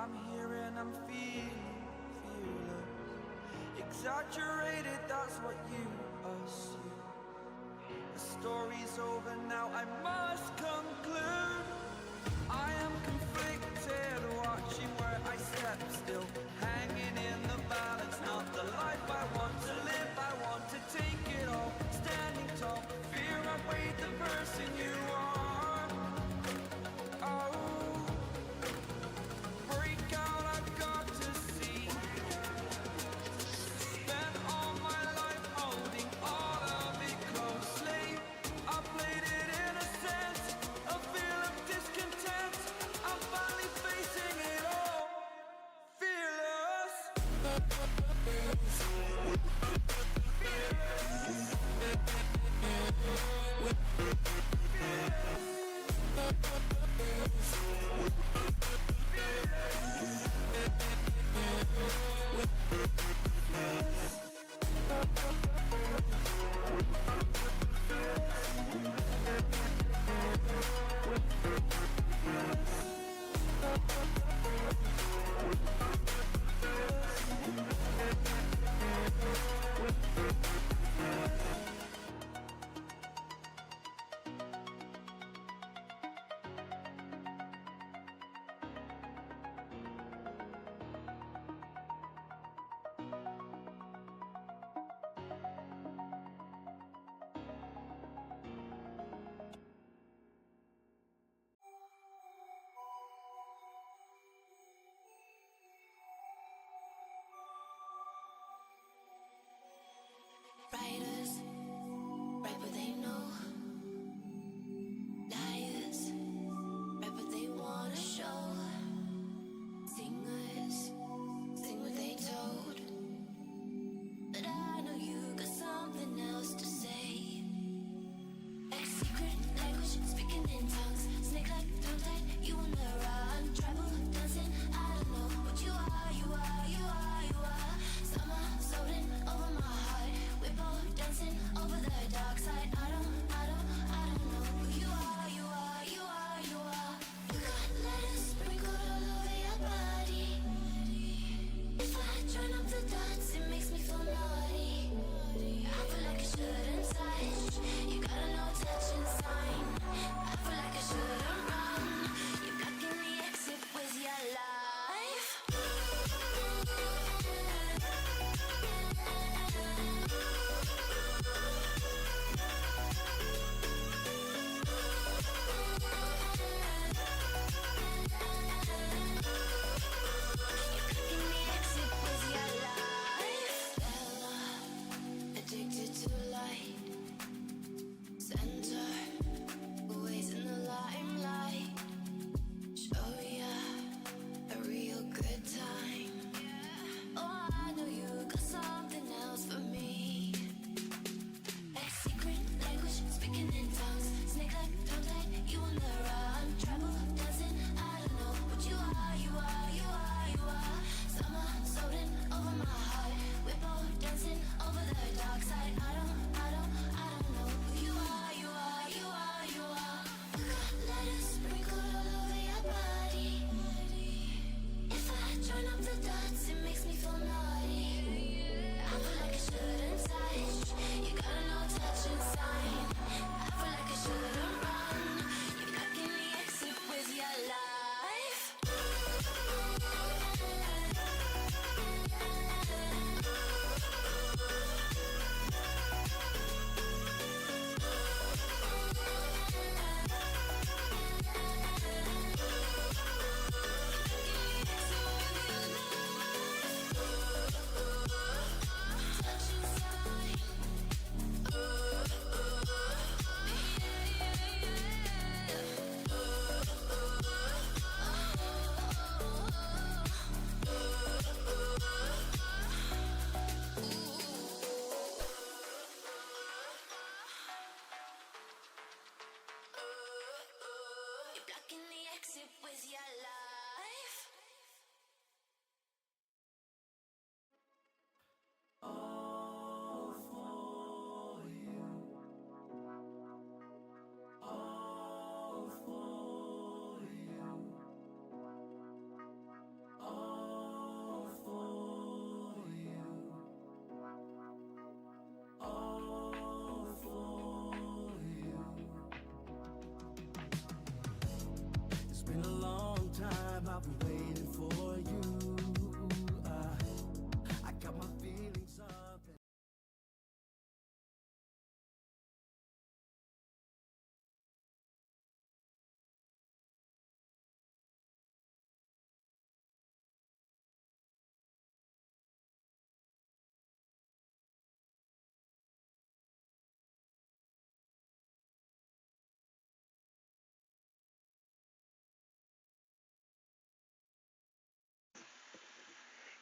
I'm here and I'm feeling fearless. Exaggerated, that's what you assume. The story's over now, I must conclude. I am conflicted, watching where I step still, hanging in the balance. Not the life I want to live, I want to take it all. Standing tall, fear I weighed the person you are. Oh, break out, I've got to see. Spent all my life holding all of it closely. I played it innocent, a feel of discontent. I'm finally facing it all, fearless.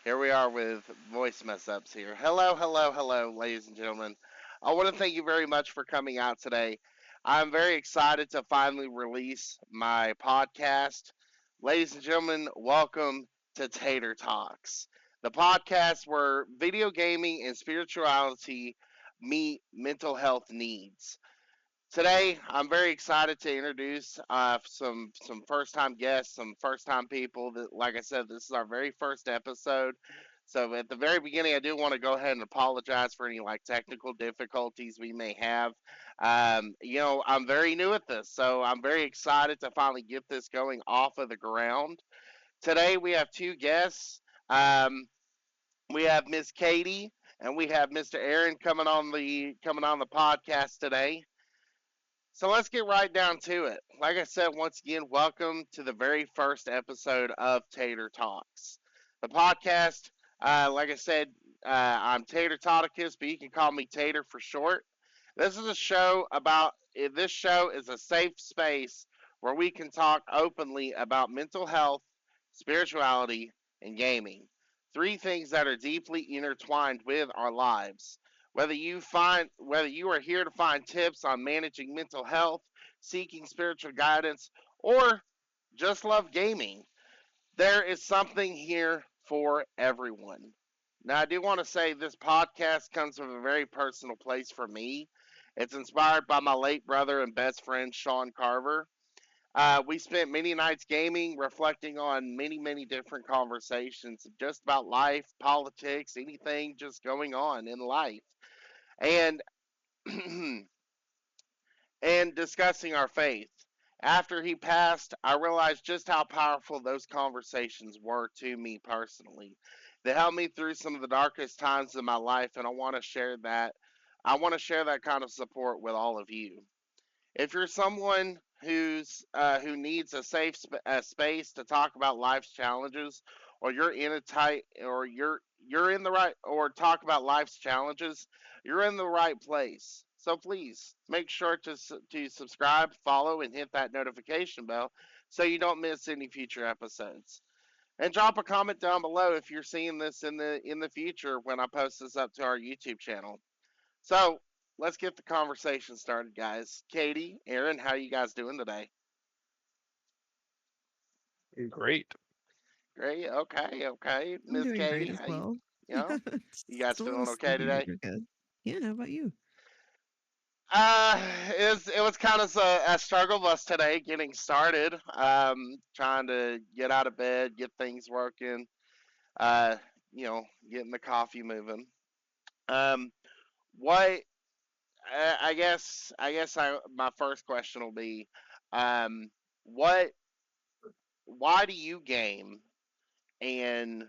Here we are with voice mess ups here. Hello, hello, hello, ladies and gentlemen. I want to thank you very much for coming out today. I'm very excited to finally release my podcast. Ladies and gentlemen, welcome to Tater Talks, the podcast where video gaming and spirituality meet mental health needs. Today, I'm very excited to introduce some first time guests, some first time people. That, like I said, this is our very first episode. So at the very beginning, I do want to go ahead and apologize for any like technical difficulties we may have. I'm very new at this, so I'm very excited to finally get this going off of the ground. Today, we have two guests. Um, we have Miss Katie and we have Mr. Aaron coming on the podcast today. So let's get right down to it. Like I said, once again, welcome to the very first episode of Tater Talks. The podcast, like I said, I'm Tater Todicus, but you can call me Tater for short. This is a show about, this show is a safe space where we can talk openly about mental health, spirituality, and gaming. Three things that are deeply intertwined with our lives. Whether you are here to find tips on managing mental health, seeking spiritual guidance, or just love gaming, there is something here for everyone. Now, I do want to say this podcast comes from a very personal place for me. It's inspired by my late brother and best friend, Sean Carver. We spent many nights gaming, reflecting on many, many different conversations just about life, politics, anything just going on in life. And and discussing our faith. After he passed, I realized just how powerful those conversations were to me personally. They helped me through some of the darkest times of my life, and I want to share that. I want to share that kind of support with all of you. If you're someone who needs a space to talk about life's challenges, or you're in a tight, or you're in the right, or talk about life's challenges, you're in the right place. So please make sure to subscribe, follow, and hit that notification bell so you don't miss any future episodes. And drop a comment down below if you're seeing this in the future when I post this up to our YouTube channel. So let's get the conversation started, guys. Katie, Aaron, how are you guys doing today? Great. Great. Okay. Okay. I'm Miss doing great Katie, as how you? well. You know, you Just guys a little feeling okay sleepy, but today? we're good. Yeah, how about you? Uh, it was kind of a struggle bus today getting started. Trying to get out of bed, get things working. Uh, getting the coffee moving. Um, what? I guess my first question will be, um, what? Why do you game? And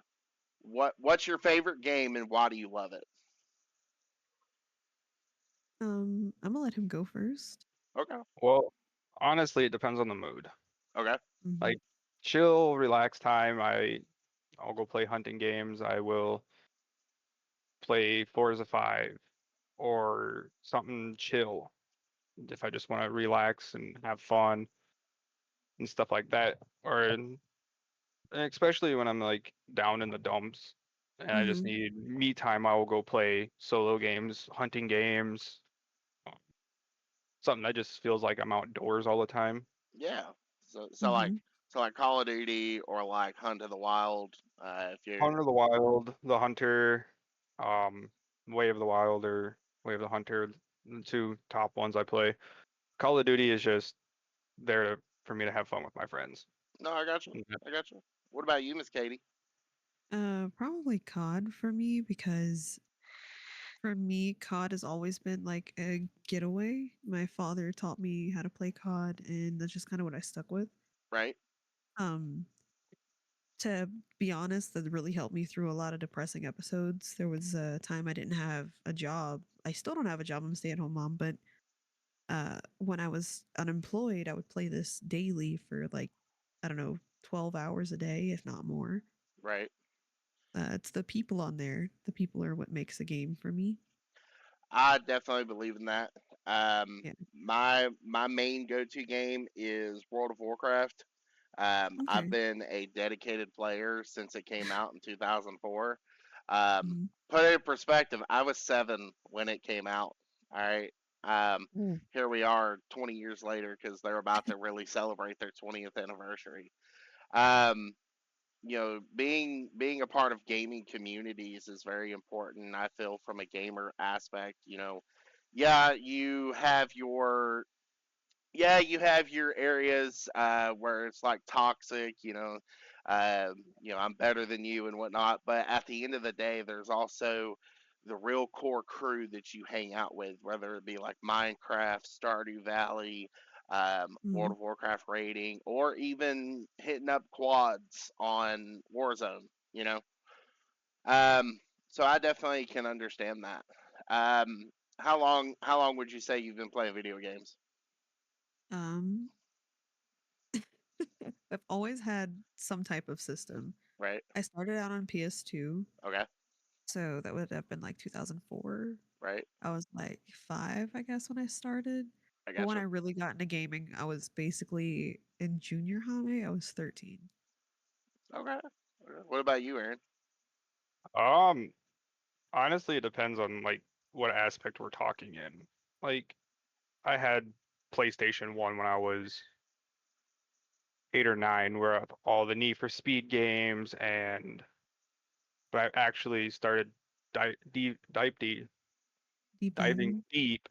what's your favorite game and why do you love it? I'm gonna let him go first. Okay. Well, honestly, it depends on the mood. Okay. Hmm. Like chill, relaxed time, I'll go play hunting games. I will play Forza 5 or something chill if I just want to relax and have fun and stuff like that. And especially when I'm like down in the dumps and I just Hmm. need me time, I will go play solo games, hunting games, um, something that just feels like I'm outdoors all the time. Yeah. So like Hmm. Call of Duty or like Hunt of the Wild. If you're Hunter of the Wild, The Hunter, um, Way of the Wild or Way of the Hunter, the two top ones I play. Call of Duty is just there for me to have fun with my friends. no, I got you. And I got you. What about you, Miss Katie? Probably COD for me because for me, COD has always been like a getaway. My father taught me how to play COD, and that's just kind of what I stuck with. Right. Um, to be honest, that really helped me through a lot of depressing episodes. There was a time I didn't have a job. I still don't have a job. I'm a stay-at-home mom, but when I was unemployed, I would play this daily for like, I don't know, 12 hours a day, if not more. Right. It's the people on there. The people are what makes a game for me. I definitely believe in that. Yeah. My main go-to game is World of Warcraft. I've Okay. been a dedicated player since it came out in 2004. Mhm. Put it in perspective, I was 7 when it came out. All right. Um, Ooh. Here we are 20 years later because they're about to really celebrate their 20th anniversary. Um, being a part of gaming communities is very important. I feel from a gamer aspect. Yeah, you have your areas where it's like toxic, I'm better than you and whatnot. But at the end of the day, there's also the real core crew that you hang out with, whether it be like Minecraft, Stardew Valley, World Mhm. of Warcraft raiding, or even hitting up quads on Warzone. You know, um, so I definitely can understand that. How long would you say you've been playing video games? Um, I've always had some type of system. Right. I started out on PS2, Okay. so that would have been like 2004. Right. I was like 5, I guess, when I started. I But when I gotcha. really got into gaming, I was basically in junior high. I was 13. Okay. What about you, Aaron? Um, Honestly, it depends on like what aspect we're talking in. Like, I had PlayStation 1 when I was 8 or 9, where all the Need for Speed games, and but I actually started Deep diving diving. deep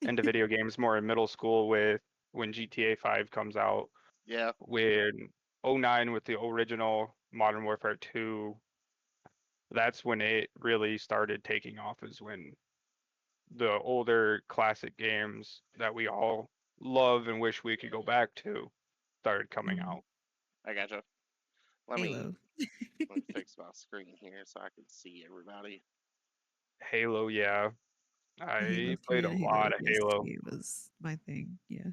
into video games more in middle school with when GTA 5 comes out, Yeah, when '09 with the original Modern Warfare 2. That's when it really started taking off, is when the older classic games that we all love and wish we could go back to started coming Mhm. out. I gotcha. Let me Halo. let me fix my screen here so I can see everybody. Halo, yeah. Halo I played 3 a and Halo lot of Halo. ODST was my thing. Yeah.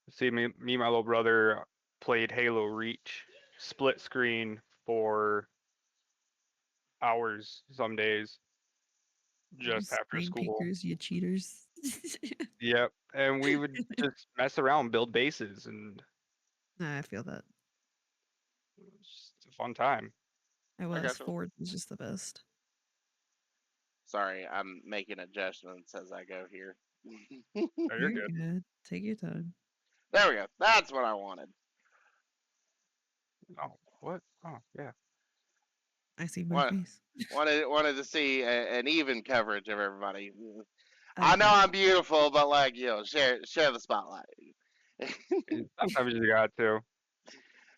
See, me and my little brother played Halo Reach split screen for hours some days You just after screen school. peekers, you cheaters. Yep. And we would just mess around, build bases, and Nah, I feel that. it was just a fun time. I I was. gotcha. Forge was just the best. Sorry, I'm making adjustments as I go here. Oh, you're You're good. good. Take your time. There we go. That's what I wanted. Oh, what? Oh, yeah. I see my Wa- face. wanted to see an even coverage of everybody. I know Okay. I'm beautiful, but like share the spotlight. Sometimes you got to.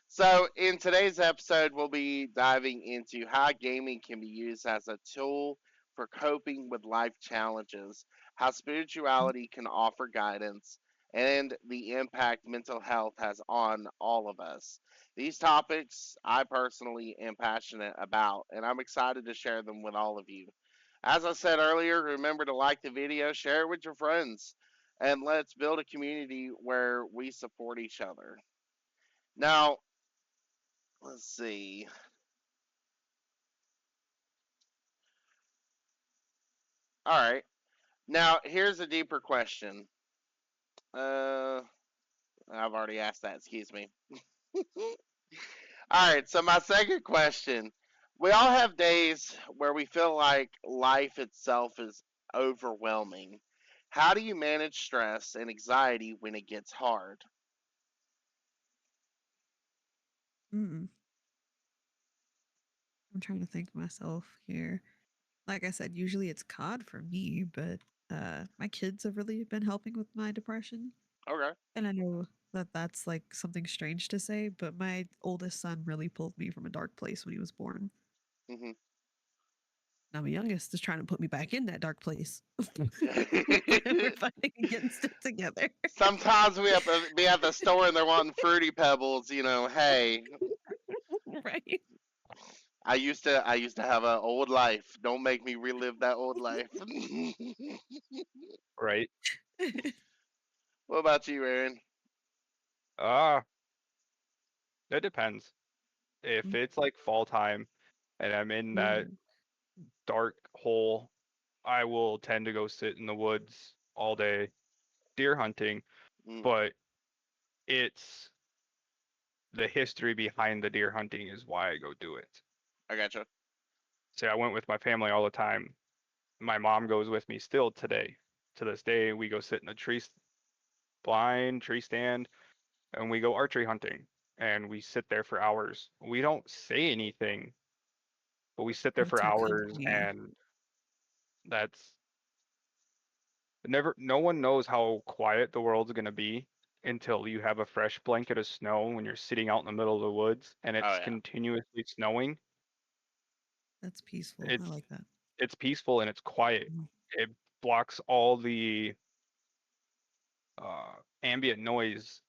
So, in today's episode, we'll be diving into how gaming can be used as a tool for coping with life challenges, how spirituality can offer guidance, and the impact mental health has on all of us. These topics I personally am passionate about, and I'm excited to share them with all of you. As I said earlier, remember to like the video, share it with your friends, and let's build a community where we support each other. Now, let's see. All right. Now, here's a deeper question. Uh, I've already asked that. Excuse me. All right. So, my second question. We all have days where we feel like life itself is overwhelming. How do you manage stress and anxiety when it gets hard? Mm. I'm trying to think myself here. Like I said, usually it's COD for me, but my kids have really been helping with my depression. Okay. And I know that that's like something strange to say, but my oldest son really pulled me from a dark place when he was born. Hmm. Now my youngest is trying to put me back in that dark place. But we're fighting against it together. Sometimes we have to be at the store and they're wanting fruity pebbles. Hey, Right. I used to have an old life. Don't make me relive that old life. Right? What about you, Aaron? Uh, it depends. If Mm. it's like fall time and I'm in that Ooh. dark hole, I will tend to go sit in the woods all day deer hunting, Mm, but it's the history behind the deer hunting is why I go do it. I gotcha. Say I went with my family all the time. My mom goes with me still today. To this day, we go sit in a blind tree stand and we go archery hunting and we sit there for hours. We don't say anything, but we sit there But for to hours accompany. and that's no one knows how quiet the world's going to be until you have a fresh blanket of snow when you're sitting out in the middle of the woods and Oh it's yeah. continuously snowing. That's peaceful. I It's like that. it's peaceful and it's quiet. Mhm. It blocks all the uh, ambient noise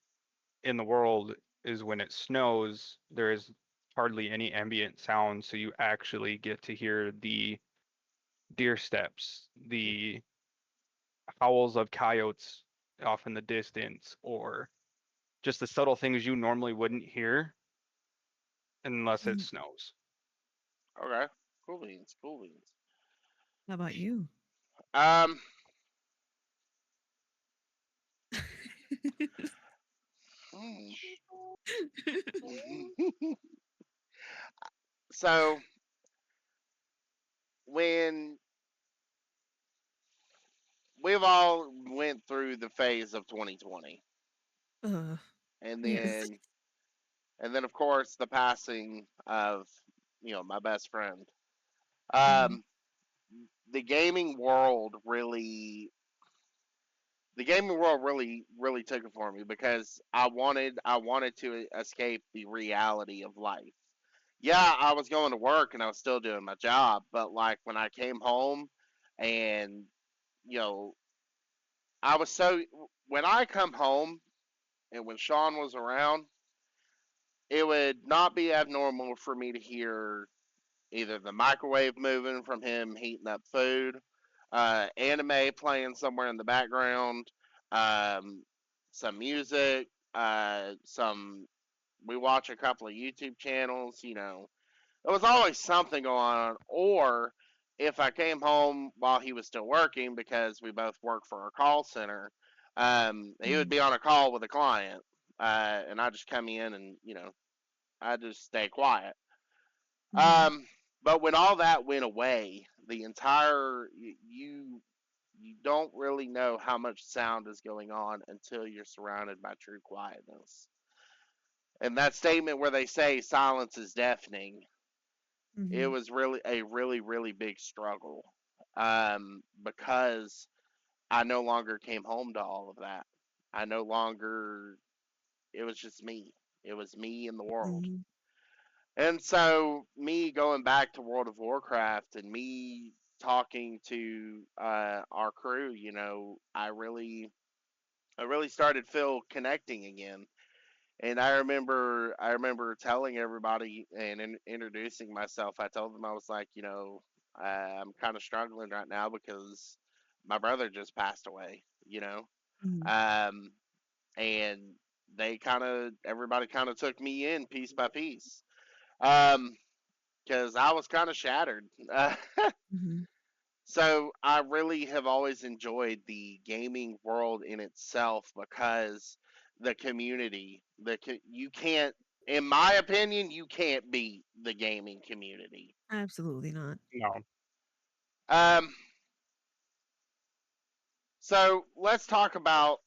in the world is when it snows, there is hardly any ambient sound, so you actually get to hear the deer steps, the howls of coyotes off in the distance, or just the subtle things you normally wouldn't hear unless it Mhm. snows. Okay. Cool beans. Cool beans. How about you? Um. So when we've all went through the phase of 2020, uh, and yes. then of course the passing of my best friend. Hmm. Um, the gaming world really took it for me because I wanted to escape the reality of life. Yeah, I was going to work and I was still doing my job, but like when I came home and you know I was so when I come home and when Sean was around, it would not be abnormal for me to hear either the microwave moving from him heating up food, anime playing somewhere in the background, um, some music, some. We watch a couple of YouTube channels. There was always something going on. Or if I came home while he was still working, because we both work for a call center, he would Hmm. be on a call with a client, and I just come in and I just stay quiet. Hmm. Um, but when all that went away, the entire you don't really know how much sound is going on until you're surrounded by true quietness. And that statement where they say silence is deafening, it Hmm. was really a really big struggle. Because I no longer came home to all of that. I no longer. It was just me. It was me in the world. Hmm. And so, me going back to World of Warcraft and me talking to our crew, I really started feel connecting again. And I remember telling everybody and introducing myself. I told them I was like, I'm kind of struggling right now because my brother just passed away. Hmm. Um, and everybody kind of took me in piece by piece. Um, because I was kind of shattered. Hmm. So I really have always enjoyed the gaming world in itself because the community, you can't, in my opinion, you can't beat the gaming community. Absolutely not. No, Um, so let's talk about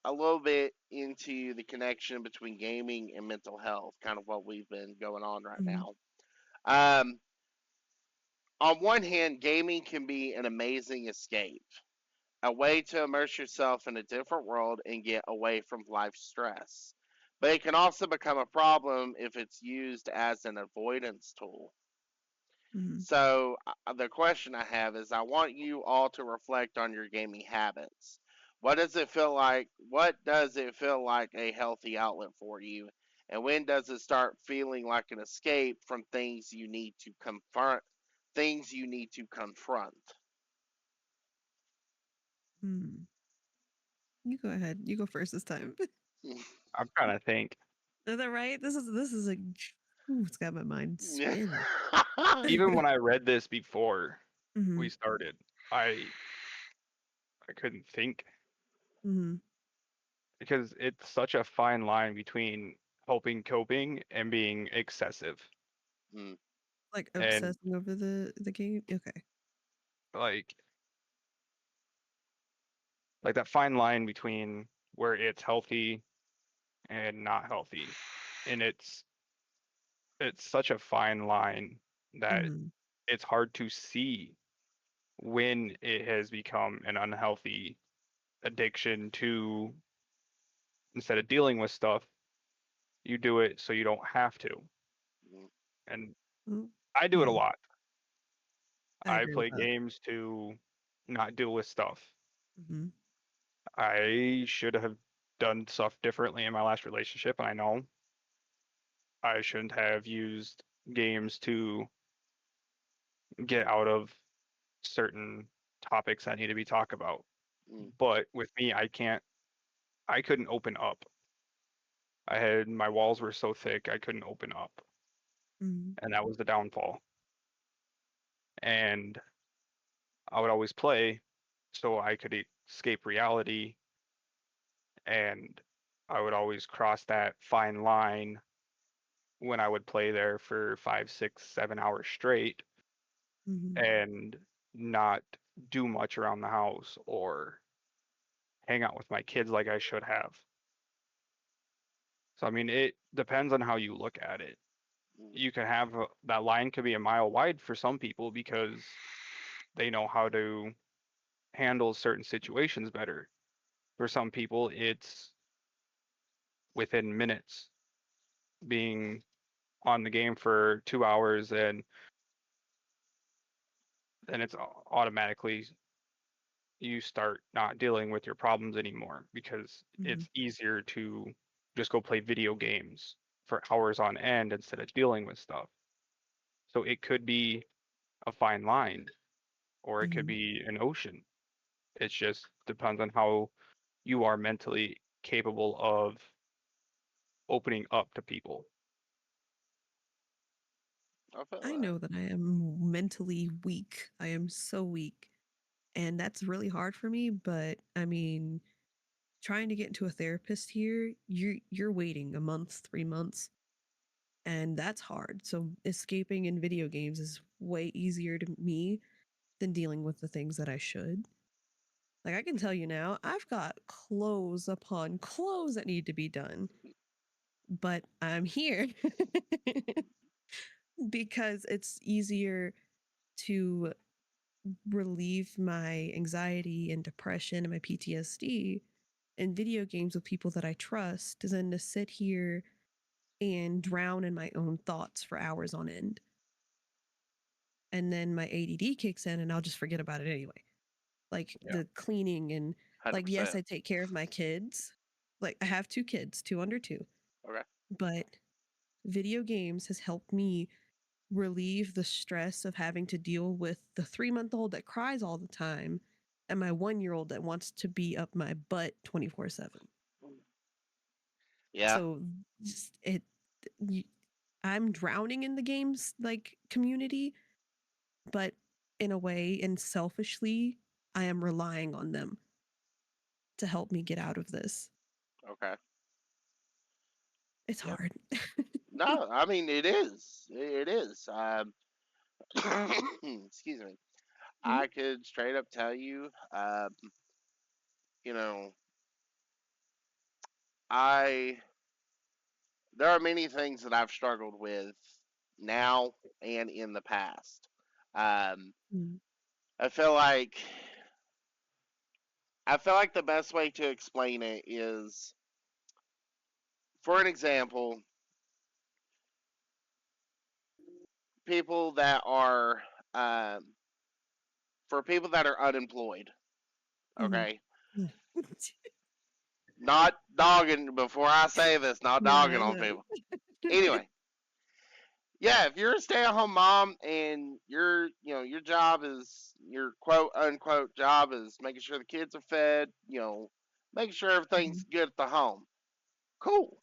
a little bit into the connection between gaming and mental health, kind of what we've been going on right Hmm. now. Um, on one hand, gaming can be an amazing escape, a way to immerse yourself in a different world and get away from life stress. But it can also become a problem if it's used as an avoidance tool. Hmm. So, the question I have is I want you all to reflect on your gaming habits. What does it feel like? What does it feel like a healthy outlet for you? And when does it start feeling like an escape from things you need to confront? Things you need to confront. Hmm. You go ahead. You go first this time. I'm trying to think. Is that right? This is a. Ooh, it's got my mind spinning. Even when I read this before Hmm. we started, I I couldn't think Hmm. because it's such a fine line between helping coping and being excessive. Mm, Like And obsessing over the game. Okay. like that fine line between where it's healthy and not healthy. And it's such a fine line that Mm-hmm. it's hard to see when it has become an unhealthy addiction to, instead of dealing with stuff, you do it so you don't have to. mm, And Mm, I do it yeah, a lot. I I agree with play that. games to not deal with stuff. Mm-hmm. I should have done stuff differently in my last relationship, and I know I shouldn't have used games to get out of certain topics that need to be talked about. mm. But with me, I couldn't open up. My walls were so thick, I couldn't open up. Mm-hmm. And that was the downfall. And I would always play so I could escape reality. And I would always cross that fine line when I would play there for 5, 6, 7 hours straight Mm-hmm. and not do much around the house or hang out with my kids like I should have. So I mean, it depends on how you look at it. Mm. You can have that line could be a mile wide for some people because they know how to handle certain situations better. For some people, it's within minutes being on the game for 2 hours, and then it's automatically you start not dealing with your problems anymore because Mm-hmm. it's easier to just go play video games for hours on end instead of dealing with stuff. So it could be a fine line or it could Mm-hmm. be an ocean. It just depends on how you are mentally capable of opening up to people. I feel I that. know that I am mentally weak. I am so weak. And that's really hard for me, but I mean, trying to get into a therapist here, you're waiting a month, 3 months, and that's hard. So escaping in video games is way easier to me than dealing with the things that I should. Like I can tell you now, I've got clothes upon clothes that need to be done, but I'm here because it's easier to relieve my anxiety and depression and my PTSD in video games with people that I trust than to sit here and drown in my own thoughts for hours on end. And then my ADD kicks in and I'll just forget about it anyway. Like Yeah, the cleaning and like, yes, 100%. I take care of my kids. Like I have 2 kids, 2 under 2, Okay. but video games has helped me relieve the stress of having to deal with the 3-month-old that cries all the time and my 1-year-old that wants to be up my butt 24/7. Yeah. So just y- I'm drowning in the games like community, but in a way and selfishly, I am relying on them to help me get out of this. Okay. It's Yeah. hard. No, I mean it is. It is. Excuse me. Mhm, I could straight up tell you, you know, I there are many things that I've struggled with now and in the past. Um, mhm, I feel like I feel like the best way to explain it is, for an example, people that are um, for people that are unemployed. mhm. Okay, Mm. not dogging before I say this, not No, dogging I on know. people. Anyway, yeah, if you're a stay-at-home mom and your job is your quote unquote job is making sure the kids are fed, making sure everything's Mhm, good at the home, cool.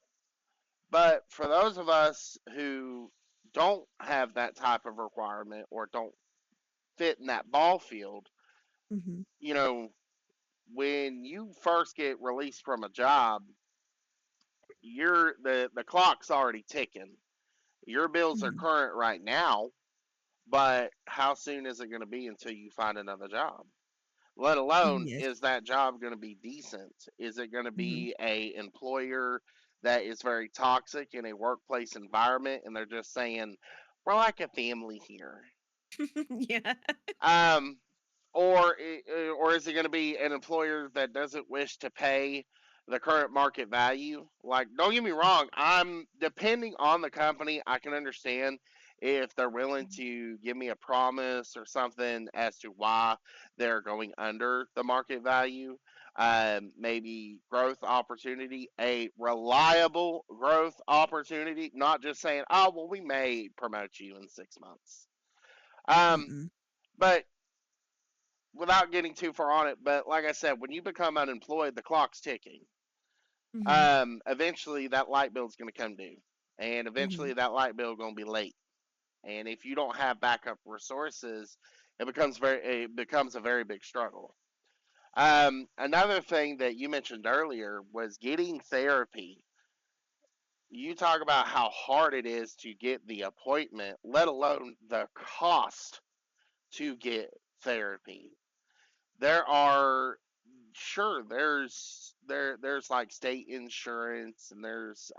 But for those of us who don't have that type of requirement or don't fit in that ball field, mhm, you know, when you first get released from a job, the clock's already ticking. Your bills are Mhm. current right now, but how soon is it going to be until you find another job? Let alone, Yes. is that job going to be decent? Is it going to Mhm. be a employer that is very toxic in a workplace environment and they're just saying we're like a family here? Yeah. Um, or is it going to be an employer that doesn't wish to pay the current market value? Like, don't get me wrong, I'm depending on the company, I can understand if they're willing to give me a promise or something as to why they're going under the market value. Maybe growth opportunity, a reliable growth opportunity, not just saying, oh, well, we may promote you in 6 months. Um, Mm-mm. but without getting too far on it, but like I said, when you become unemployed, the clock's ticking. Mhm. Eventually that light bill's going to come due, and Mhm. eventually that light bill going to be late. And if you don't have backup resources, it becomes a very big struggle. Another thing that you mentioned earlier was getting therapy. You talk about how hard it is to get the appointment, let alone the cost to get therapy. There are sure there's like state insurance, and there's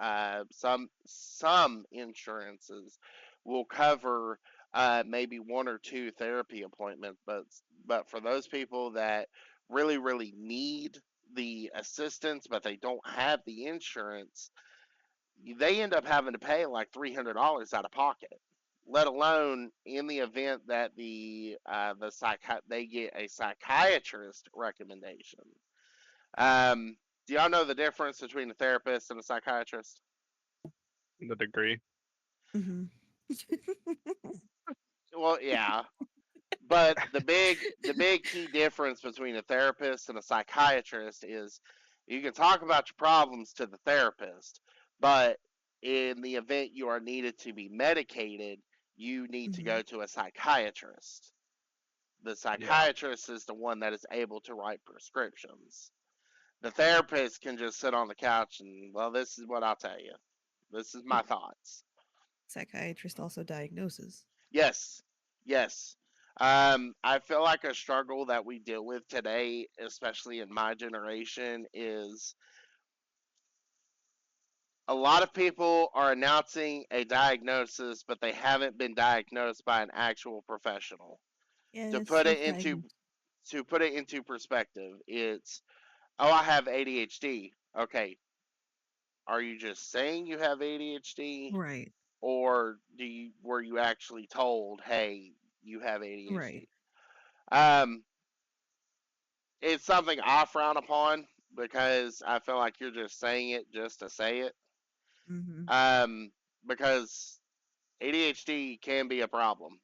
some insurances will cover maybe one or two therapy appointments, but for those people that really need the assistance but they don't have the insurance, they end up having to pay like $300 out of pocket, let alone in the event that they get a psychiatrist recommendation. Do y'all know the difference between a therapist and a psychiatrist? The degree. Mhm. Well, yeah, but the big key difference between a therapist and a psychiatrist is you can talk about your problems to the therapist, but in the event you are needed to be medicated, you need to Mhm. go to a psychiatrist. The Yeah. psychiatrist is the one that is able to write prescriptions. The therapist can just sit on the couch and, well, this is what I'll tell you. This is my thoughts. Psychiatrist also diagnoses. Yes, yes. I feel like a struggle that we deal with today, especially in my generation, is a lot of people are announcing a diagnosis, but they haven't been diagnosed by an actual professional. To Yes, put it into self-diagnosed. to put it into perspective, it's, oh, I have ADHD. Okay, are you just saying you have ADHD, Right. or were you actually told, hey, you have Right. ADHD? Um, it's something I frown upon because I feel like you're just saying it just to say it. Mhm. Um, because ADHD can be a problem.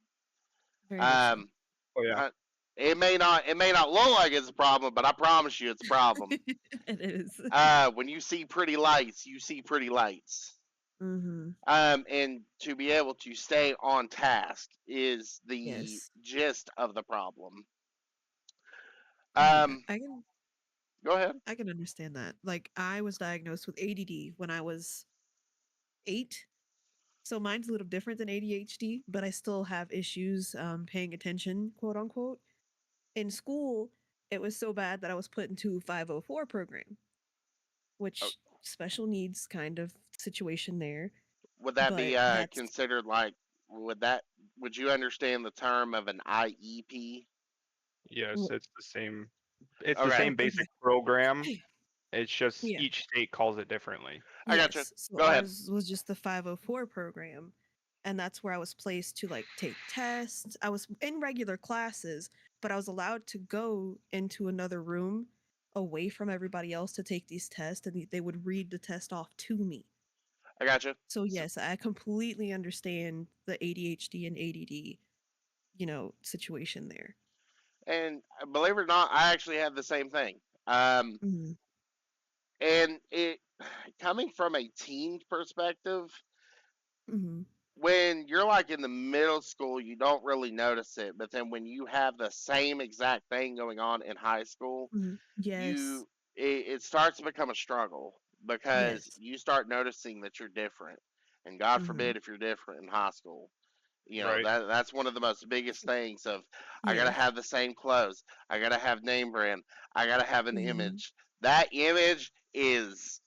Very much so. Um, Oh yeah. uh, it may not look like it's a problem, but I promise you it's a problem. It is. When you see pretty lights, you see pretty lights. Mhm. And to be able to stay on task is the Yes. gist of the problem. Yeah. Um, Go ahead. I can understand that. Like I was diagnosed with ADD when I was 8. So mine's a little different than ADHD, but I still have issues paying attention, quote unquote. In school, it was so bad that I was put into 504 program, Uh, which special needs kind of situation there, Would that but be that's considered like? Would that? Would you understand the term of an IEP? Yes, w- it's the same. It's the Okay, same basic okay. program. It's just Yeah. each state calls it differently. I got you. Yes. So Go ahead. ours was just the 504 program. And that's where I was placed to like take tests. I was in regular classes, but I was allowed to go into another room away from everybody else to take these tests, and they would read the test off to me. I got you. So So, yes, I completely understand the ADHD and ADD, situation there. and believe it or not, I actually had the same thing. Um, Hmm. and it coming from a teen perspective, Hmm. when you're like in the middle school, you don't really notice it. But then when you have the same exact thing going on in high school, Hmm. Yes. you it starts to become a struggle because Yes. you start noticing that you're different. And God Mhm. forbid if you're different in high school. Right. That's one of the most biggest things of I gotta Yes. have the same clothes. I gotta have name brand. I gotta have an Mhm. image. That image is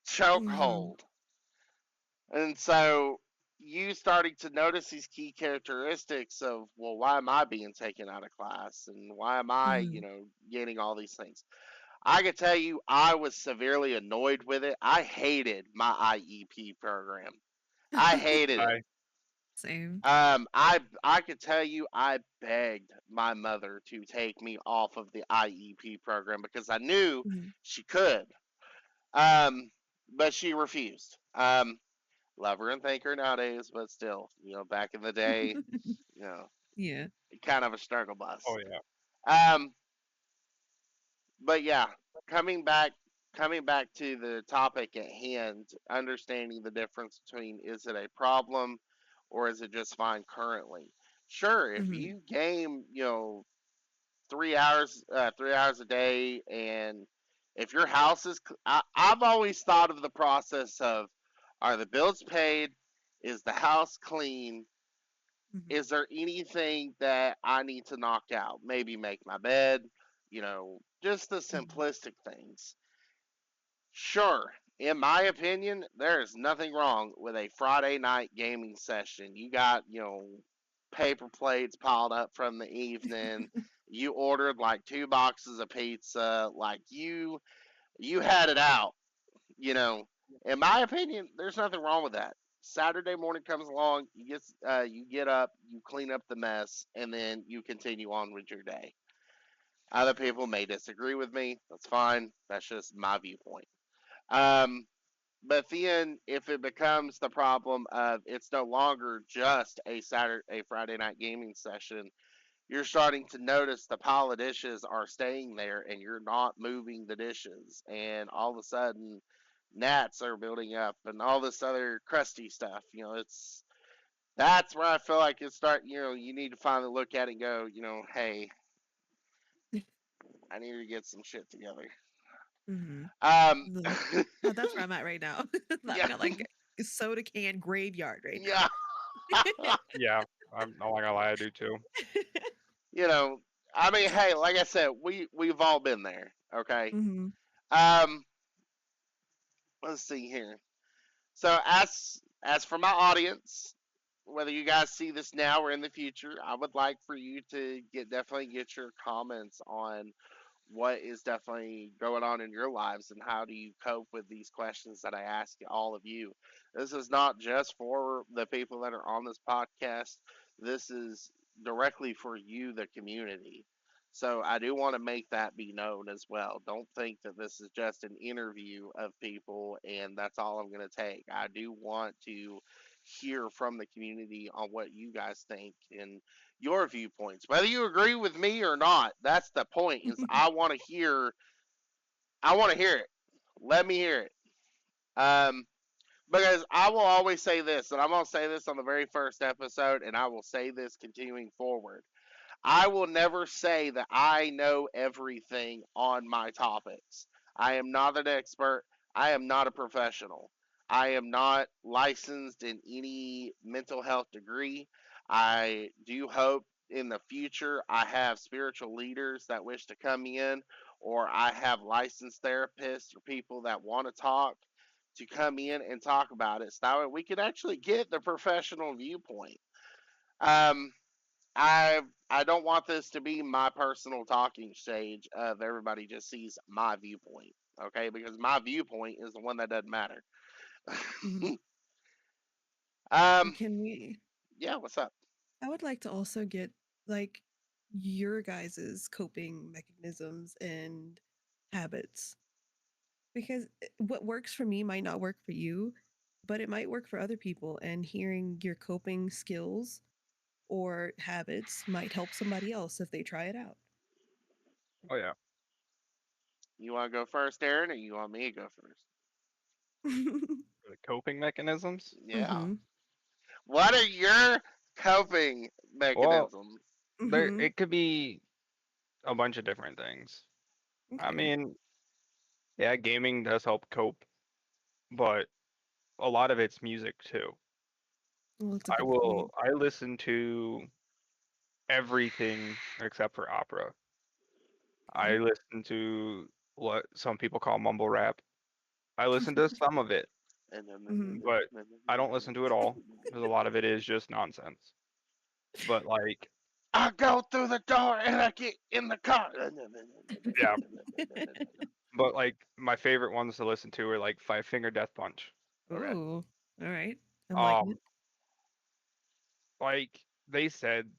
Mhm. chokehold. And so you starting to notice these key characteristics of, well, why am I being taken out of class? And why am I, Mhm. getting all these things? I can tell you, I was severely annoyed with it. I hated my IEP program. I hated it. I Same. I could tell you, I begged my mother to take me off of the IEP program because I knew Mhm. she could. Um, but she refused. Love her and thank her nowadays, but still, back in the day, you know, Yeah. kind of a struggle bus. oh yeah. Um, but yeah, coming back, coming back to the topic at hand, understanding the difference between is it a problem or is it just fine currently? Sure, if Mhm. you game, 3 hours a day, and if your house is, I've always thought of the process of, are the bills paid? Is the house clean? Mhm. Is there anything that I need to knock out? Maybe make my bed, just the Mhm. simplistic things. Sure, in my opinion, there is nothing wrong with a Friday night gaming session. You got, paper plates piled up from the evening. You ordered like 2 boxes of pizza. Like you had it out, you know. In my opinion, there's nothing wrong with that. Saturday morning comes along, you get up, you clean up the mess, and then you continue on with your day. Other people may disagree with me. That's fine. That's just my viewpoint. Um, but then if it becomes the problem of it's no longer just a Friday night gaming session, you're starting to notice the pile of dishes are staying there and you're not moving the dishes, and all of a sudden gnats are building up and all this other crusty stuff. That's where I feel like you need to finally look at it and go, hey, I need to get some shit together. Mhm. Um, No, that's where I'm at right now. I've yeah, got like a soda can graveyard right yeah. now. Yeah. I'm not gonna lie, I do too. you know, I mean, hey, like I said, we've all been there. Okay. Mhm. Um, let's see here. So as for my audience, whether you guys see this now or in the future, I would like for you to definitely get your comments on what is definitely going on in your lives and how do you cope with these questions that I ask all of you. This is not just for the people that are on this podcast. This is directly for you, the community. So I do want to make that be known as well. Don't think that this is just an interview of people and that's all I'm going to take. I do want to hear from the community on what you guys think and your viewpoints. Whether you agree with me or not, that's the point. Is I want to hear it. Let me hear it. Um, because I will always say this, and I'm gonna say this on the very first episode, and I will say this continuing forward. I will never say that I know everything on my topics. I am not an expert. I am not a professional. I am not licensed in any mental health degree. I do hope in the future I have spiritual leaders that wish to come in, or I have licensed therapists or people that want to talk to come in and talk about it. So that way we can actually get the professional viewpoint. Um, I don't want this to be my personal talking stage of everybody just sees my viewpoint, okay? Because my viewpoint is the one that doesn't matter. Mhm. um, Can we yeah, what's up? I would like to also get like your guys's coping mechanisms and habits because what works for me might not work for you, but it might work for other people and hearing your coping skills or habits might help somebody else if they try it out. Oh yeah. You want to go first, Aaron, or you want me to go first? The coping mechanisms. Yeah. Mhm. What are your coping Well, mechanisms? there Mhm. it could be a bunch of different things. I Okay. mean, yeah, gaming does help cope. but a lot of it's music too. Well, that's a good point. I listen to everything except for opera. I Okay. listen to what some people call mumble rap. I listen to some of it, Hmm. but I don't listen to it all because a lot of it is just nonsense. But like, I go through the door and I get in the car. yeah, but like my favorite ones to listen to are like Five Finger Death Punch. Okay. Ooh. All right. I'm liking it. Um, like they said,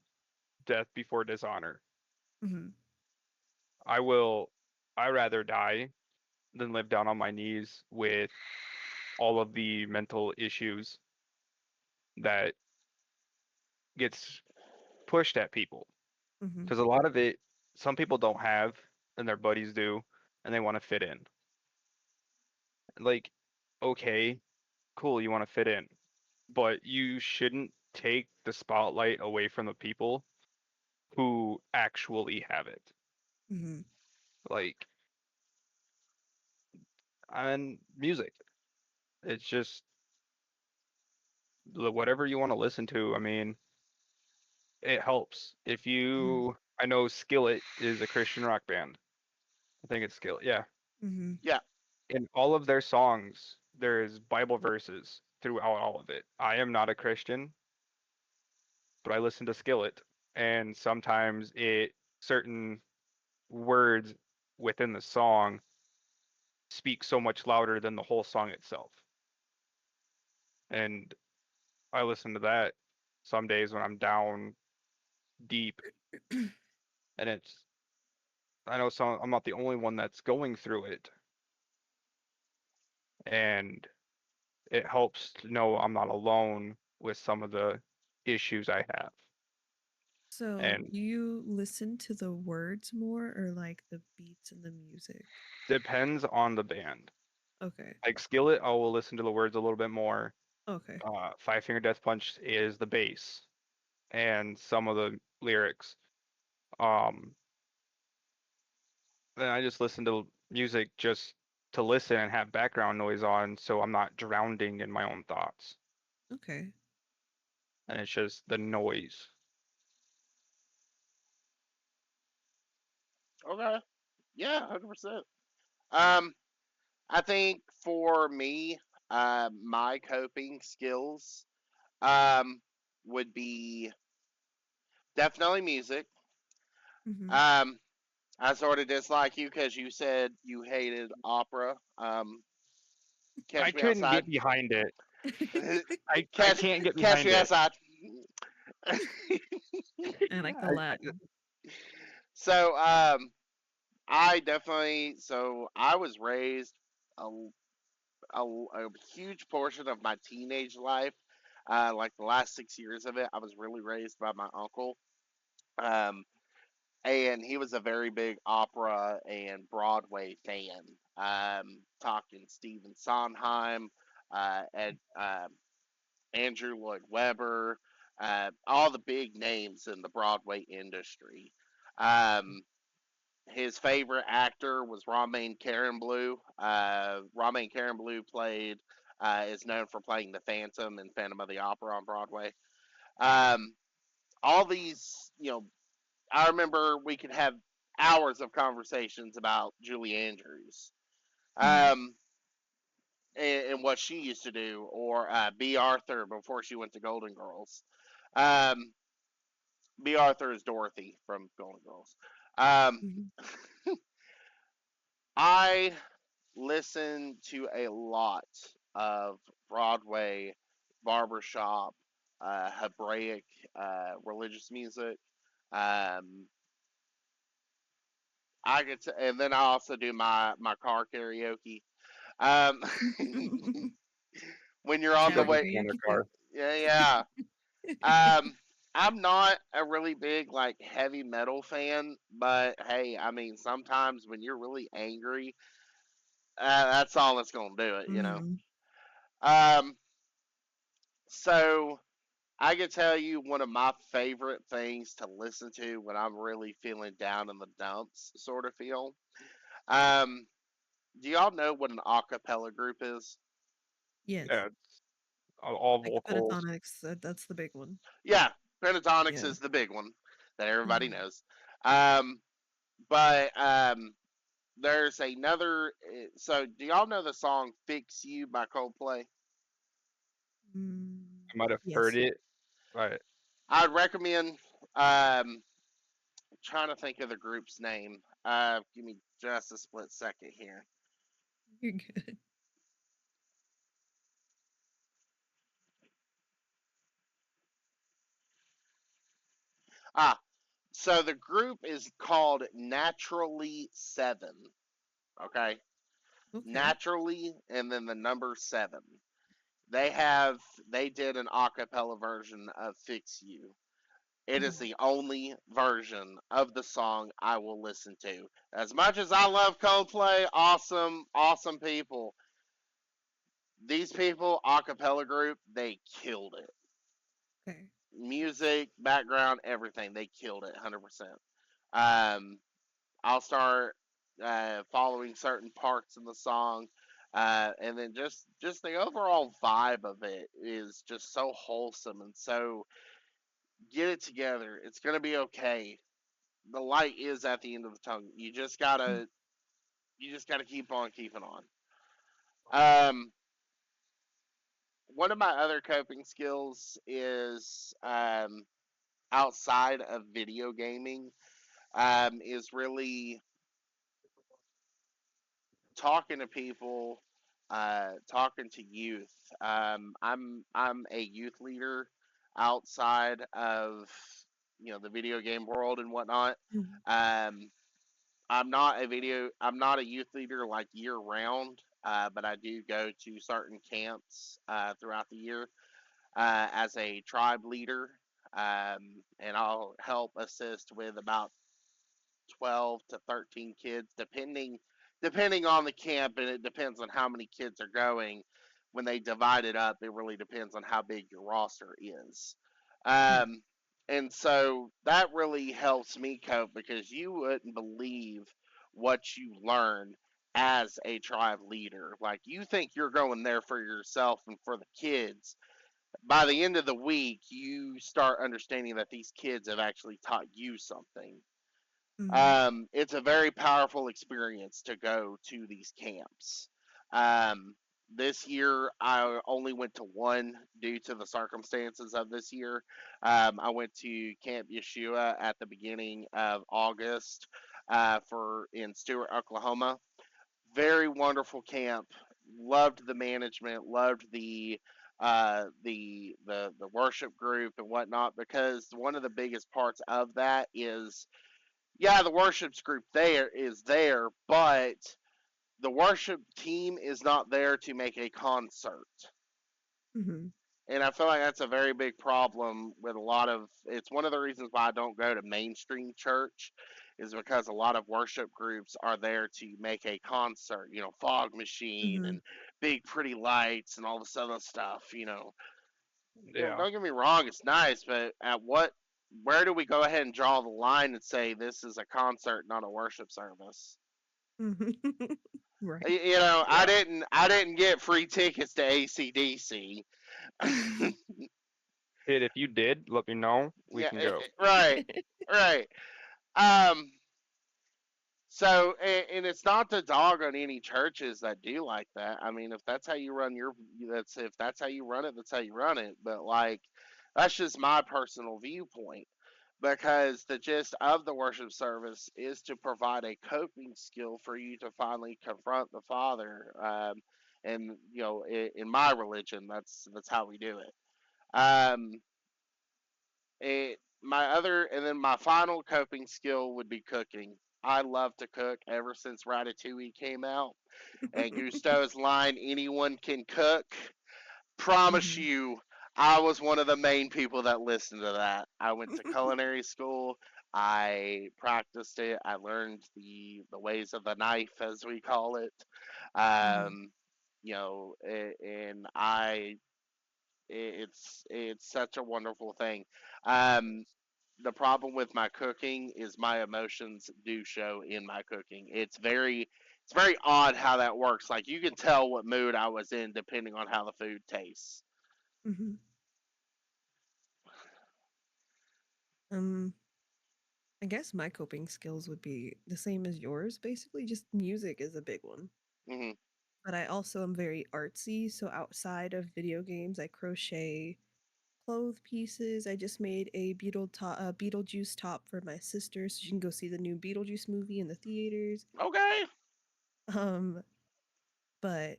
death before dishonor. Hmm. I will. I rather die than live down on my knees with all of the mental issues that gets pushed at people. Hmm. Because a lot of it, some people don't have, and their buddies do, and they want to fit in. Like, okay, cool, you want to fit in, but you shouldn't take the spotlight away from the people who actually have it. Hmm. Like, and music, it's just whatever you want to listen to. I mean, it helps. If Hmm. you, I know Skillet is a Christian rock band. I think it's Skillet. Yeah. Hmm. Yeah. In all of their songs, there's Bible verses throughout all of it. I am not a Christian, but I listen to Skillet, and sometimes it certain words within the song speak so much louder than the whole song itself. And I listen to that some days when I'm down deep, and it's I know some I'm not the only one that's going through it, and it helps to know I'm not alone with some of the issues I have. So, And do you listen to the words more or like the beats and the music? depends on the band. Okay. Like Skillet, I will listen to the words a little bit more. Okay. Five Finger Death Punch is the bass and some of the lyrics. Um, then I just listen to music just to listen and have background noise on, so I'm not drowning in my own thoughts. Okay. And it's just the noise. Okay. Yeah, 100%. Um, I think for me, my coping skills um, would be definitely music. Hmm. Um, I sort of dislike you because you said you hated opera. I Catch me couldn't outside. get behind it. I catch, can't get catch behind me it. outside. I like the I, Latin. So, I definitely. So, I was raised a, a huge portion of my teenage life. Like the last 6 years of it, I was really raised by my uncle. Um, and he was a very big opera and Broadway fan. Talking Stephen Sondheim, Andrew Lloyd Webber, all the big names in the Broadway industry. Um, his favorite actor was Romain Carenbleu. Romain Carenbleu is known for playing the Phantom in Phantom of the Opera on Broadway. Um, all these, I remember we could have hours of conversations about Julie Andrews, Hmm. um, and what she used to do, or B. Arthur before she went to Golden Girls. Um, B. Arthur is Dorothy from Golden Girls. Um, Hmm. I listen to a lot of Broadway, barbershop, Hebraic, religious music. Um, and then I also do my car karaoke. Um, when you're on the love Shower way, listening in the karaoke. car. yeah, yeah. I'm not a really big like heavy metal fan, but hey, I mean sometimes when you're really angry, that's all that's gonna do it. Hmm. Um, so I can tell you one of my favorite things to listen to when I'm really feeling down in the dumps, sort of feel. Um, do y'all know what an a cappella group is? Yes. Yeah, it's all Like the vocals. pentatonics, that's the big one. Yeah, Pentatonics Yeah. is the big one that everybody Mhm. knows. Um, but there's another. So, do y'all know the song "Fix You" by Coldplay? Mm, I might have heard yes. it, but I'd recommend. Trying to think of the group's name. Give me just a split second here. You're good. Ah, so the group is called Naturally Seven. Okay, Okay. Naturally, and then the number seven. They have they did an a cappella version of "Fix You." It is Mhm. the only version of the song I will listen to. As much as I love Coldplay, awesome, awesome people. These people, a cappella group, they killed it. Okay. Music, background, everything, they killed it 100%. Um, I'll start following certain parts in the song, and then just the overall vibe of it is just so wholesome and so get it together. It's gonna be okay. The light is at the end of the tunnel. Mm. You just gotta keep on keeping on. Um, one of my other coping skills is outside of video gaming is really talking to people, talking to youth. I'm a youth leader outside of the video game world and whatnot. Mhm. Um, I'm not a youth leader like year round, but I do go to certain camps throughout the year as a tribe leader, and I'll help assist with about 12 to 13 kids, depending on the camp, and it depends on how many kids are going. When they divide it up, it really depends on how big your roster is. Right. Um, and so that really helps me cope because you wouldn't believe what you learn as a tribe leader. Like you think you're going there for yourself and for the kids. By the end of the week, you start understanding that these kids have actually taught you something. Mhm. It's a very powerful experience to go to these camps. Um, this year, I only went to one due to the circumstances of this year. I went to Camp Yeshua at the beginning of August for in Stewart, Oklahoma. Very wonderful camp. Loved the management. Loved the worship group and whatnot because one of the biggest parts of that is yeah, the worships group there is there, but the worship team is not there to make a concert. Mhm. And I feel like that's a very big problem with a lot of it's one of the reasons why I don't go to mainstream church is because a lot of worship groups are there to make a concert, fog machine Mhm. and big pretty lights and all this other stuff, yeah, don't get me wrong, it's nice, but where do we go ahead and draw the line and say this is a concert, not a worship service? Mhm. Right. yeah. I didn't get free tickets to ACDC. Kid, if you did, let me know. We Yeah, can go. right, right. Um, and it's not to dog on any churches that do like that. I mean, if that's how you run if that's how you run it, that's how you run it. But like, that's just my personal viewpoint because the gist of the worship service is to provide a coping skill for you to finally confront the Father. And in my religion, that's how we do it. And then my final coping skill would be cooking. I love to cook ever since Ratatouille came out. And Gusteau's line, anyone can cook. Promise Mhm. you, I was one of the main people that listened to that. I went to culinary school. I practiced it. I learned the ways of the knife, as we call it. Mhm. Um, and it's such a wonderful thing. Um, the problem with my cooking is my emotions do show in my cooking. It's very It's very odd how that works. Like you can tell what mood I was in depending on how the food tastes. Hmm. Um, I guess my coping skills would be the same as yours. Basically, just music is a big one. Hmm. But I also am very artsy. So outside of video games, I crochet clothes pieces. I just made a Beetlejuice top for my sister, so she can go see the new Beetlejuice movie in the theaters. Okay. Um, but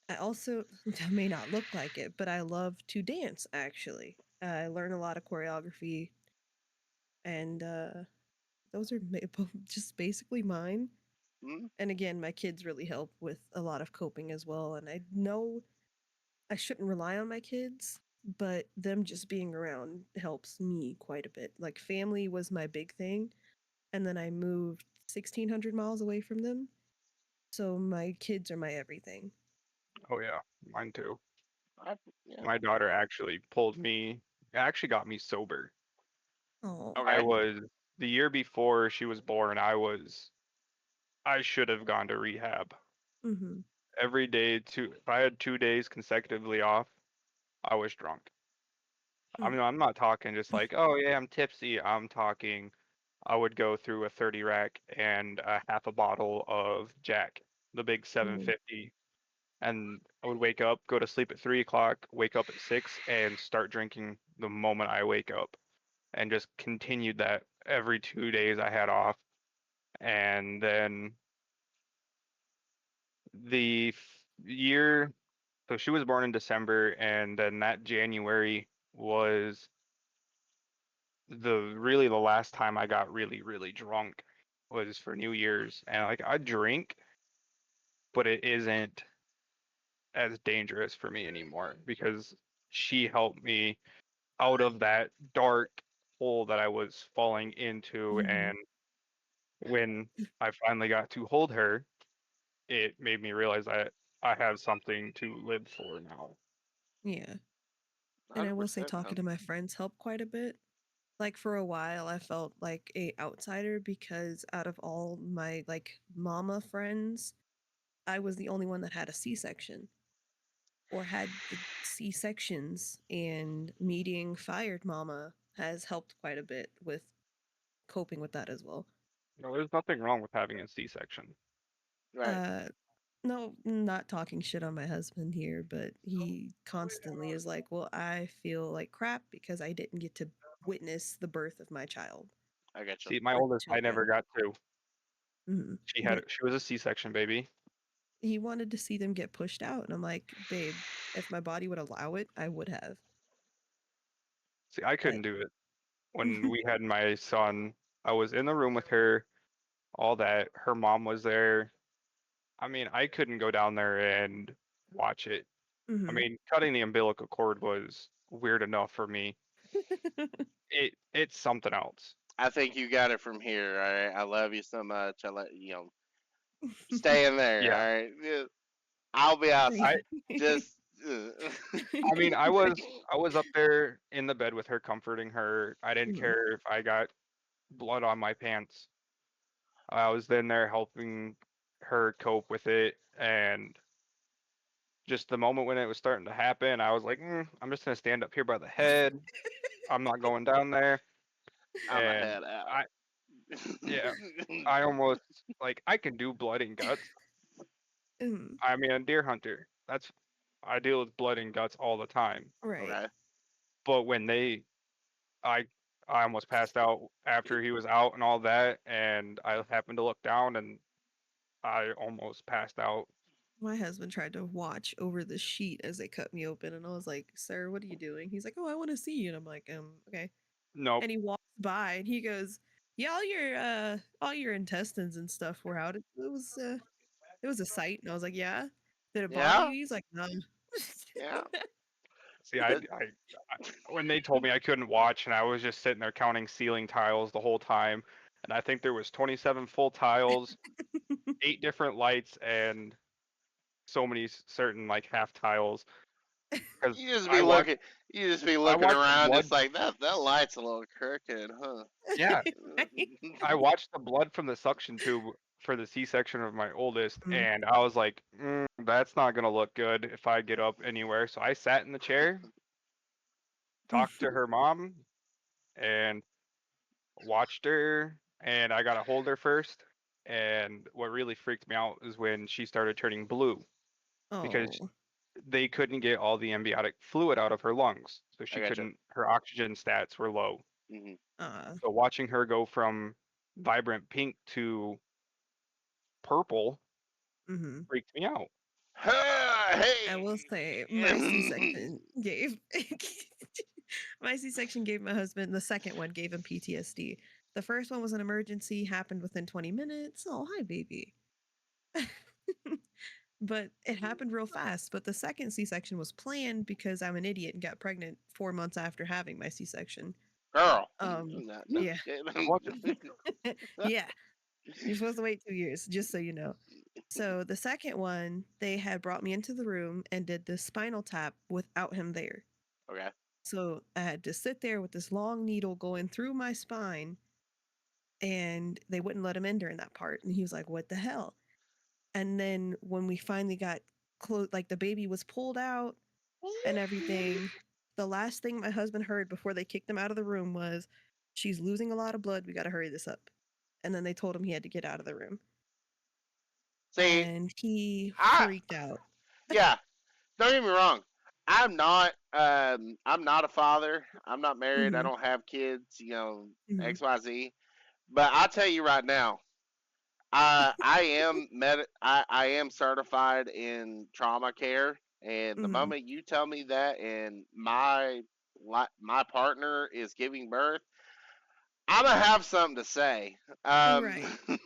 I also I may not look like it, but I love to dance. Actually, I learn a lot of choreography, and those are just basically mine. Mm, And again, my kids really help with a lot of coping as well. And I know I shouldn't rely on my kids, but them just being around helps me quite a bit. Like family was my big thing, and then I moved 1,600 miles away from them. So my kids are my everything. Oh yeah, mine too. I, yeah. My daughter actually pulled me, actually got me sober. Oh. I Okay. was the year before she was born, I should have gone to rehab. Mm-hmm. Every day, if I had 2 days consecutively off, I was drunk. I Mm. mean, I'm not talking just like, oh yeah, I'm tipsy. I'm talking, I would go through a 30 rack and a half a bottle of Jack, the big Mm. 750. And I would wake up, go to sleep at 3 o'clock, wake up at 6, and start drinking the moment I wake up. And just continued that every 2 days I had off. And then year, so she was born in December, and then that January was the last time I got really, really drunk was for New Year's. And like I drink, but it isn't as dangerous for me anymore because she helped me out of that dark hole that I was falling into. Mm-hmm. And when I finally got to hold her, it made me realize that I have something to live for now. Yeah. And I will say 100%, talking man. to my friends helped quite a bit. Like for a while I felt like a outsider because out of all my like mama friends, I was the only one that had a C-section or had the C-sections, and meeting fired mama has helped quite a bit with coping with that as well. No, there's nothing wrong with having a C-section. Right. Uh no, not talking shit on my husband here, but he constantly is like, "Well, I feel like crap because I didn't get to witness the birth of my child I get you. See, my or oldest, I never children." got to. Mhm. But She was a C-section baby. he wanted to see them get pushed out, and I'm like, "Babe, if my body would allow it, I would have." See, I But couldn't do it. When we had my son, I was in the room with her, all that. Her mom was there. I mean, I couldn't go down there and watch it. I mhm. mean, cutting the umbilical cord was weird enough for me. It's something else. I think you got it from here. All right. I love you so much. I let you know. Stay in there. Yeah, All right. Yeah, I'll be I outside. Just. I mean, I was up there in the bed with her, comforting her. I didn't Mhm. care if I got blood on my pants. I was in there helping her cope with it, and just the moment when it was starting to happen, I was like, I'm just gonna stand up here by the head. I'm not going down there. I'm a And head out. I, yeah, I almost like I can do blood and guts. Mhm. I mean, a deer hunter. I deal with blood and guts all the time. Right. Okay. But I, I almost passed out after he was out and all that, and I happened to look down and I almost passed out. My husband tried to watch over the sheet as they cut me open, and I was like, "Sir, what are you doing?" He's like, "Oh, I want to see you." And I'm like, okay." Nope. And he walks by and he goes, "Yeah, all your intestines and stuff were out. It was a sight." And I was like, "Yeah." Did it bother Yeah. you? He's like, "No." Yeah. See, That, when they told me I couldn't watch, and I was just sitting there counting ceiling tiles the whole time, and I think there was 27 full tiles, 8 different lights, and so many certain like half tiles. Because you just be I watched looking. You just be I looking watched the around. blood. It's like that light's a little crooked, huh? Yeah, Right? I watched the blood from the suction tube for the C-section of my oldest, Mm. and I was like, that's not gonna look good if I get up anywhere. So I sat in the chair, talked to her mom, and watched her, and I got to hold her first. And what really freaked me out is when she started turning blue because Oh. they couldn't get all the amniotic fluid out of her lungs. So I she gotcha. couldn't, her oxygen stats were low. Hmm. So watching her go from vibrant pink to purple Mm-hmm. freaked me out. I will say my Hey. C-section gave my C-section gave my husband, the second one gave him PTSD. The first one was an emergency, happened within 20 minutes. Oh, hi, baby. But it happened real fast. But the second C-section was planned because I'm an idiot and got pregnant 4 months after having my C-section. Girl. No, no. Yeah. What? Yeah. You're supposed to wait 2 years, just so you know. So the second one, they had brought me into the room and did the spinal tap without him there. Okay. So I had to sit there with this long needle going through my spine, and they wouldn't let him in during that part. And he was like, "What the hell?" And then when we finally got close, like the baby was pulled out and everything, the last thing my husband heard before they kicked him out of the room was, "She's losing a lot of blood. We got to hurry this up." And then they told him he had to get out of the room. See, And he I freaked out. yeah. Don't get me wrong. I'm not a father. I'm not married. I Mhm. don't have kids. Mhm. XYZ. But I'll tell you right now. I am certified in trauma care, and the Mhm. moment you tell me that, and my partner is giving birth, I'm gonna have something to say. Um, Right.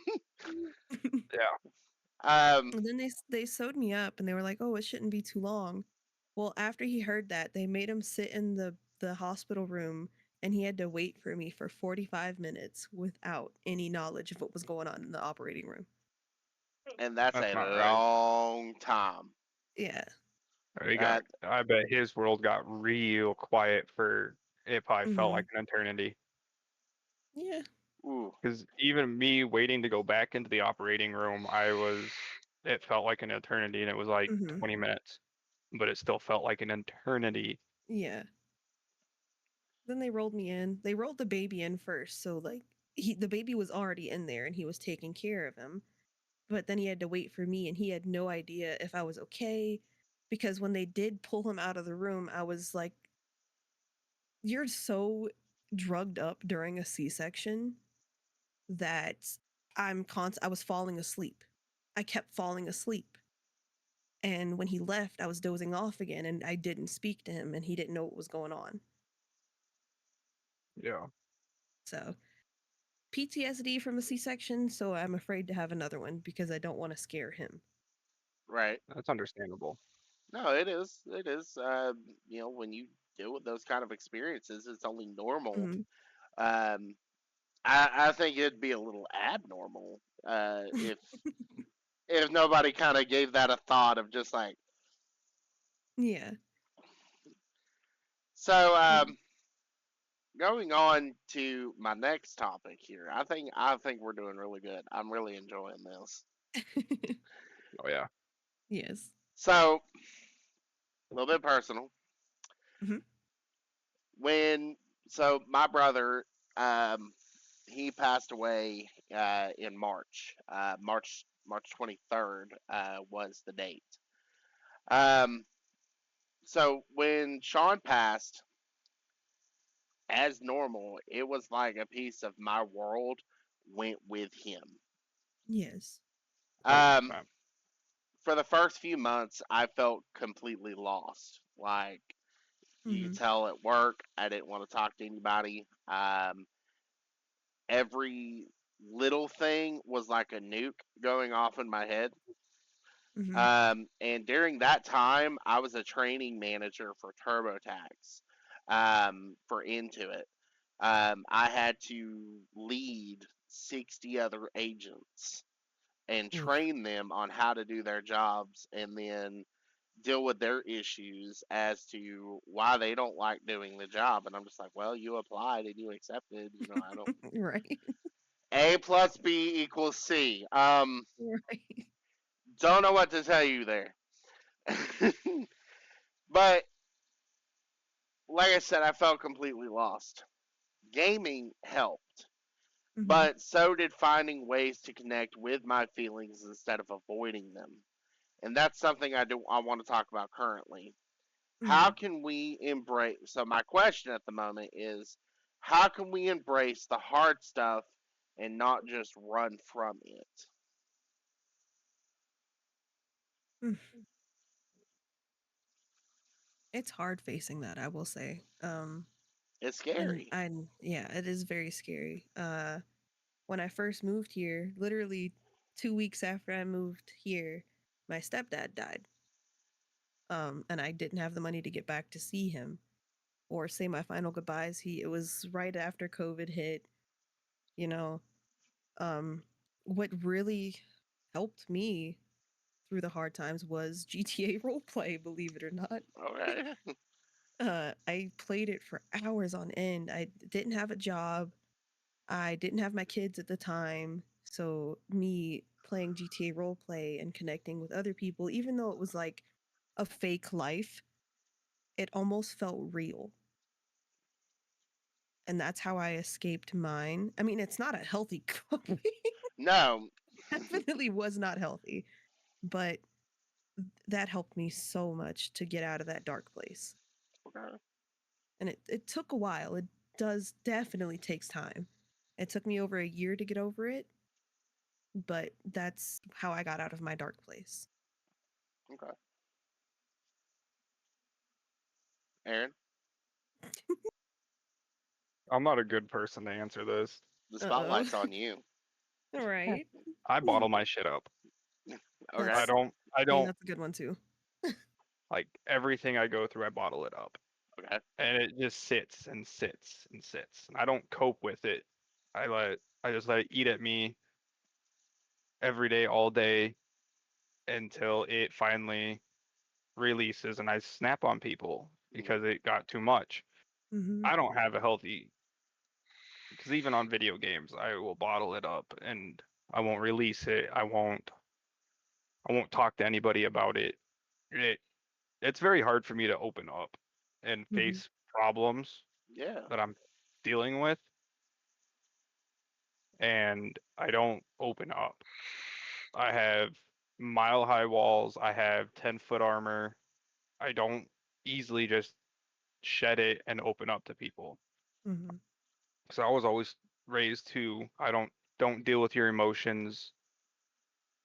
Yeah. um, And then they sewed me up and they were like, "Oh, it shouldn't be too long." Well, after he heard that, they made him sit in the hospital room and he had to wait for me for 45 minutes without any knowledge of what was going on in the operating room. and that's That's a not right. long time. Yeah. He got. That I bet his world got real quiet for it probably felt like Mhm. an eternity. Yeah. ooh, Because even me waiting to go back into the operating room, it felt like an eternity, and it was like Mhm. 20 minutes, but it still felt like an eternity. Yeah. Then they rolled me in. They rolled the baby in first, so like the baby was already in there and he was taking care of him. But then he had to wait for me and he had no idea if I was okay because when they did pull him out of the room, I was like, "You're so drugged up during a C-section that I was falling asleep. I kept falling asleep. And when he left, I was dozing off again and I didn't speak to him and he didn't know what was going on." Yeah, So, PTSD from a C-section, so I'm afraid to have another one because I don't want to scare him. right. that's understandable. No, it is. It is. When you deal with those kind of experiences, it's only normal. Mhm. Um, I think it'd be a little abnormal if nobody kind of gave that a thought of just like Yeah. so. Mm. Going on to my next topic here, I think we're doing really good. I'm really enjoying this. Oh yeah. Yes. So a little bit personal. Mhm. When so my brother, um, he passed away in March. March 23rd was the date. Um, so when Sean passed, as normal, it was like a piece of my world went with him. Yes. Um, 100%. for the first few months, I felt completely lost. Like you could Mhm. tell at work, I didn't want to talk to anybody. Every little thing was like a nuke going off in my head. Mhm. And during that time, I was a training manager for TurboTax for Intuit. I had to lead 60 other agents and Oof. train them on how to do their jobs and then deal with their issues as to why they don't like doing the job. And I'm just like, well, you applied and you accepted. I don't. Right. A plus B equals C. Right. Don't know what to tell you there. But like I said, I felt completely lost. Gaming helped, Mm-hmm. but so did finding ways to connect with my feelings instead of avoiding them. And that's something I want to talk about currently. How Mm-hmm. can we embrace so my question at the moment is how can we embrace the hard stuff and not just run from it? Mm. It's hard facing that, I will say. It's And scary. yeah, it is very scary. When I first moved here, literally 2 weeks after I moved here, my stepdad died. And I didn't have the money to get back to see him or say my final goodbyes. It was right after COVID hit, you know. Um, what really helped me through the hard times was GTA roleplay, believe it or not. Okay. I played it for hours on end. I didn't have a job. I didn't have my kids at the time. So me playing GTA roleplay and connecting with other people, even though it was like a fake life, it almost felt real. And that's how I escaped mine. I mean, it's not a healthy coping. No. Definitely was not healthy, but that helped me so much to get out of that dark place. Okay. And it took a while. It does definitely takes time. It took me over a year to get over it, but that's how I got out of my dark place. Okay. Aaron, I'm not a good person to answer this. the Uh oh. spotlight's on you. All right. I bottle my shit up. Okay. I That's don't I I mean don't that's a good one too. like everything I go through I bottle it up. Okay. And it just sits and sits and sits. And I don't cope with it. I just let it eat at me every day all day until it finally releases and I snap on people Mm, because it got too much. Mm-hmm. I don't have a healthy because even on video games I will bottle it up and I won't release it. I won't talk to anybody about it. It it's very hard for me to open up and Mm-hmm. face problems yeah. that I'm dealing with and I don't open up. I have mile high walls, I have 10-foot armor. I don't easily just shed it and open up to people. Mm-hmm. So I was always raised to don't deal with your emotions,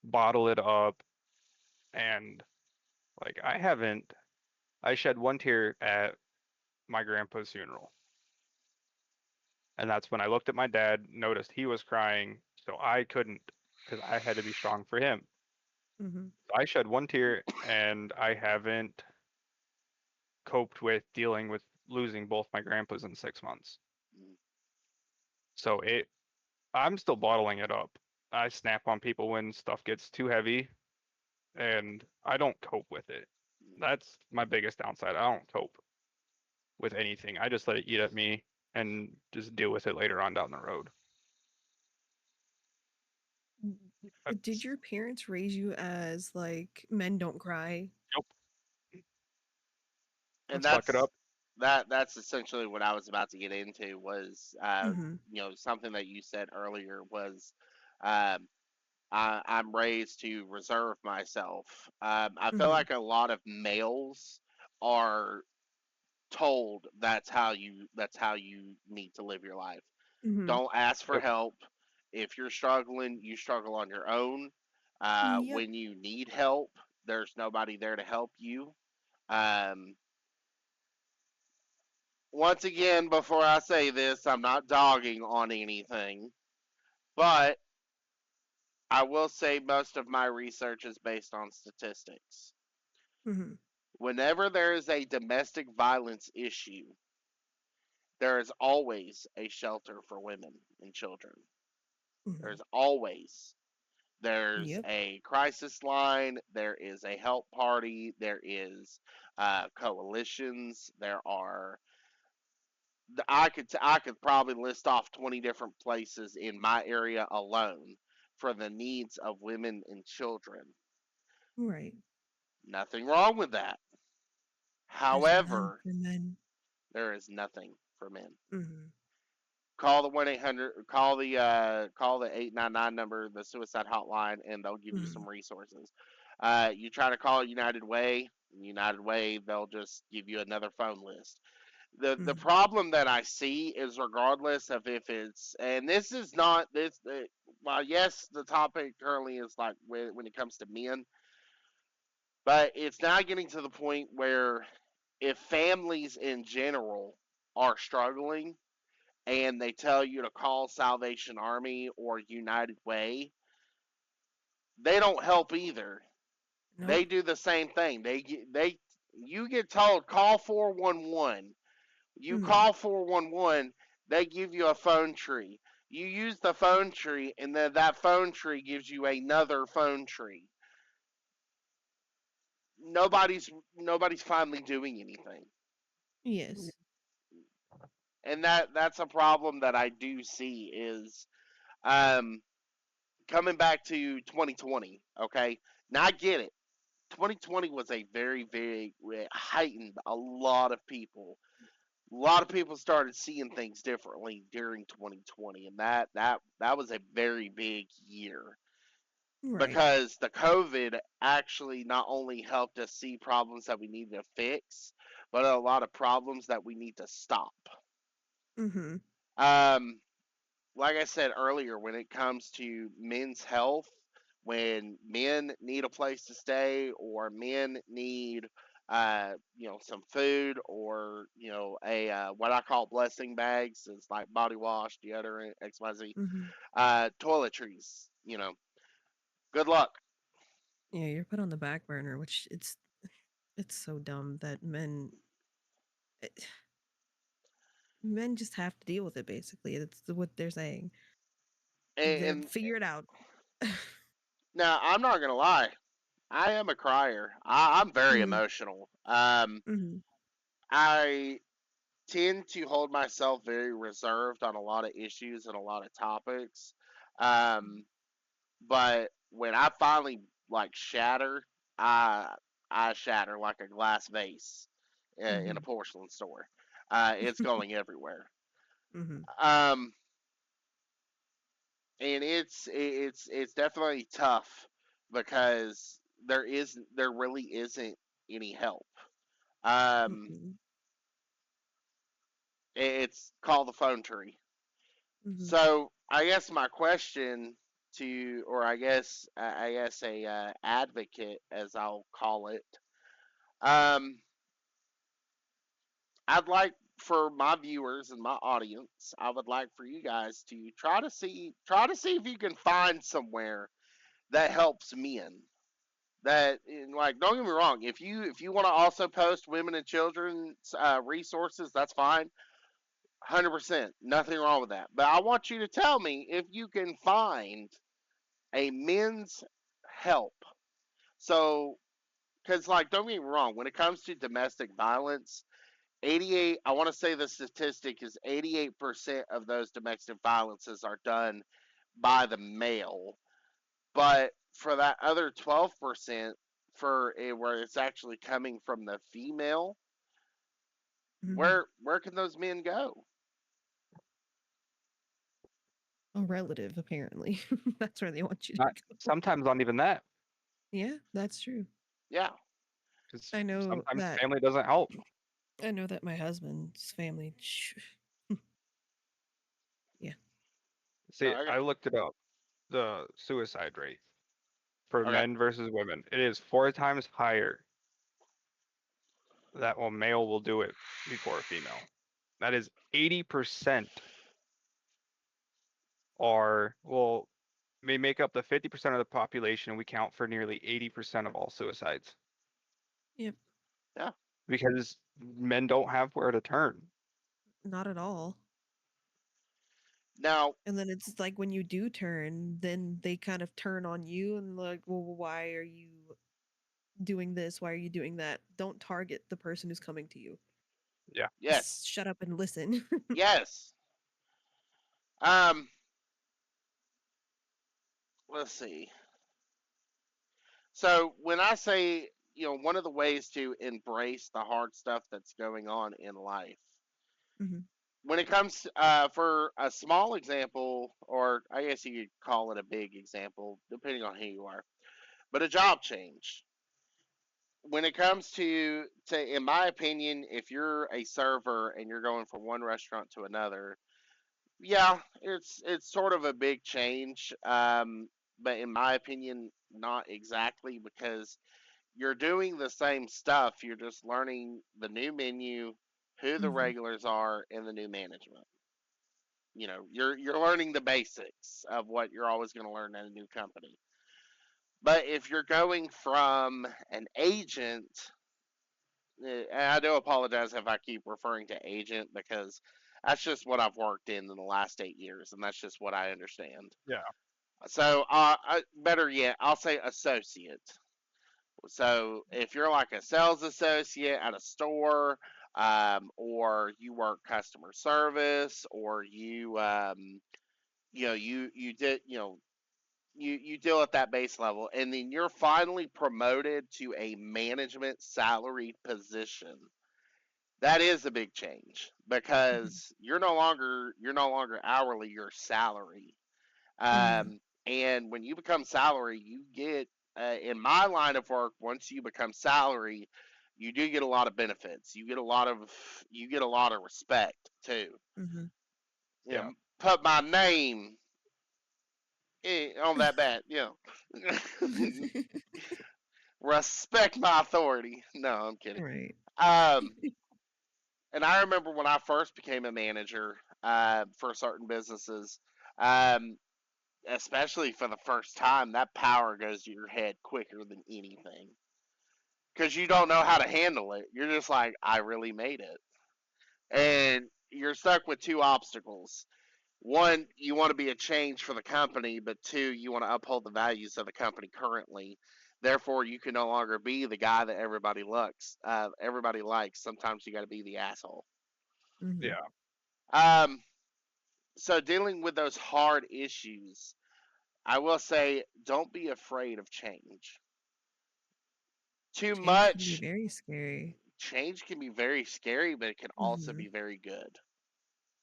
bottle it up, and like I shed one tear at my grandpa's funeral. And that's when I looked at my dad, noticed he was crying, so I couldn't because I had to be strong for him. Mm-hmm. So I shed one tear and I haven't coped with dealing with losing both my grandpas in 6 months. Mm, So I'm still bottling it up. I snap on people when stuff gets too heavy and I don't cope with it. mm. That's my biggest downside. I don't cope with anything. I just let it eat at me and just deal with it later on down the road. Did That's your parents raise you as like men don't cry? Nope. And Suck it up. that's essentially what I was about to get into was Mm-hmm. something that you said earlier was um I'm raised to reserve myself. I feel Mm-hmm. like a lot of males are told that's how you need to live your life. Mm-hmm. Don't ask for Yep. help. If you're struggling, you struggle on your own. Yep. When you need help, there's nobody there to help you. Um, Once again, before I say this, I'm not dogging on anything, but I will say most of my research is based on statistics. Mm-hmm. Whenever there is a domestic violence issue, there is always a shelter for women and children. Mm-hmm. There's always. There's Yep. a crisis line, there is a help party, there is coalitions, I could probably list off 20 different places in my area alone for the needs of women and children. Right. Nothing wrong with that. There's none However, for men. there is nothing for men. Mm-hmm. Call the 1-800, call the 899 number, the suicide hotline, and they'll give you Mm-hmm. some resources. You try to call United Way, they'll just give you another phone list. The Mm-hmm. problem that I see is regardless of if it's, and this is not this well, yes, the topic currently is like when it comes to men, but it's now getting to the point where if families in general are struggling and they tell you to call Salvation Army or United Way, they don't help either. Nope. They do the same thing. They you get told call 411. You Mm-hmm. call 411, they give you a phone tree. You use the phone tree, and then that phone tree gives you another phone tree. Nobody's finally doing anything, Yes. and that's a problem that I do see is um, coming back to 2020. Okay, now I get it. 2020 was a very heightened a lot of people. A lot of people started seeing things differently during 2020, and that was a very big year Right. because the COVID actually not only helped us see problems that we need to fix, but a lot of problems that we need to stop. Mm-hmm. Um, like I said earlier, when it comes to men's health, when men need a place to stay or men need some food or a what I call blessing bags is like body wash, deodorant, XYZ, Mm-hmm. toiletries, good luck. Yeah, you're put on the back burner, which it's so dumb that it, men just have to deal with it. Basically, that's what they're saying. And Figure it out. now I'm not gonna lie, I am a crier. I'm very Mm-hmm. emotional. Mm-hmm. I tend to hold myself very reserved on a lot of issues and a lot of topics. Um, but when I finally like shatter, I I shatter like a glass vase in a Mm-hmm. porcelain store. It's going everywhere. Mm-hmm. Um, and it's definitely tough because there really isn't any help. Um, Mm-hmm. it's called the phone tree. Mm-hmm. So I guess my question to, or I guess a advocate, as I'll call it, um, I'd like for my viewers and my audience, I would like for you guys to try to see if you can find somewhere that helps men. That like, don't get me wrong, if you want to also post women and children's resources, that's fine. 100%, nothing wrong with that. But I want you to tell me if you can find a men's help. So, because like, don't get me wrong, when it comes to domestic violence, 88, I want to say the statistic is 88% of those domestic violences are done by the male. But for that other 12%, where it's actually coming from the female, Mm-hmm. where can those men go? A relative, apparently. That's where they want you to Not go. sometimes not even that, Yeah, that's true. Yeah. because I know sometimes that. family doesn't help. I know that my husband's family. Yeah. No, See, I looked it up. The suicide rate for okay. men versus women, it is 4 times higher that a male will do it before a female. That is 80% are, well, may make up the 50% of the population, and we count for nearly 80% of all suicides Yep. Yeah. because men don't have where to turn. Not at all. Now, And then it's like when you do turn, then they kind of turn on you and like, well, why are you doing this? Why are you doing that? Don't target the person who's coming to you. Yeah. Yes. Shut up and listen. Yes. Um, let's see. So when I say, one of the ways to embrace the hard stuff that's going on in life, Hmm. when it comes for a small example, or I guess you could call it a big example, depending on who you are, but a job change. When it comes in my opinion, if you're a server and you're going from one restaurant to another, yeah, it's sort of a big change. But in my opinion, not exactly, because you're doing the same stuff. You're just learning the new menu, who the Hmm. regulars are, and the new management. You're learning the basics of what you're always going to learn at a new company. But if you're going from an agent, and I do apologize if I keep referring to agent, because that's just what I've worked in the last 8 years, and that's just what I understand. Yeah. So, better yet, I'll say associate. So, if you're like a sales associate at a store, or you work customer service, or you did, you deal at that base level, and then you're finally promoted to a management salaried position. That is a big change, Hmm. because you're no longer hourly, you're salary. Hmm. And when you become salary, you get, in my line of work, once you become salary, you do get a lot of benefits. You get a lot of respect too. Hmm. You Yeah. know, put my name on that bat. Respect my authority. No, I'm kidding. Right. Um, and I remember when I first became a manager, for certain businesses, um, especially for the first time, that power goes to your head quicker than anything, because you don't know how to handle it. You're just like, I really made it. And you're stuck with two obstacles. One, you want to be a change for the company, but two, you want to uphold the values of the company currently. Therefore, you can no longer be the guy that everybody likes. Everybody likes. Sometimes you got to be the asshole. Hmm. Yeah. Um, so dealing with those hard issues, I will say, don't be afraid of change. Too Change can be much very scary. change can be very scary, but it can also Hmm. be very good.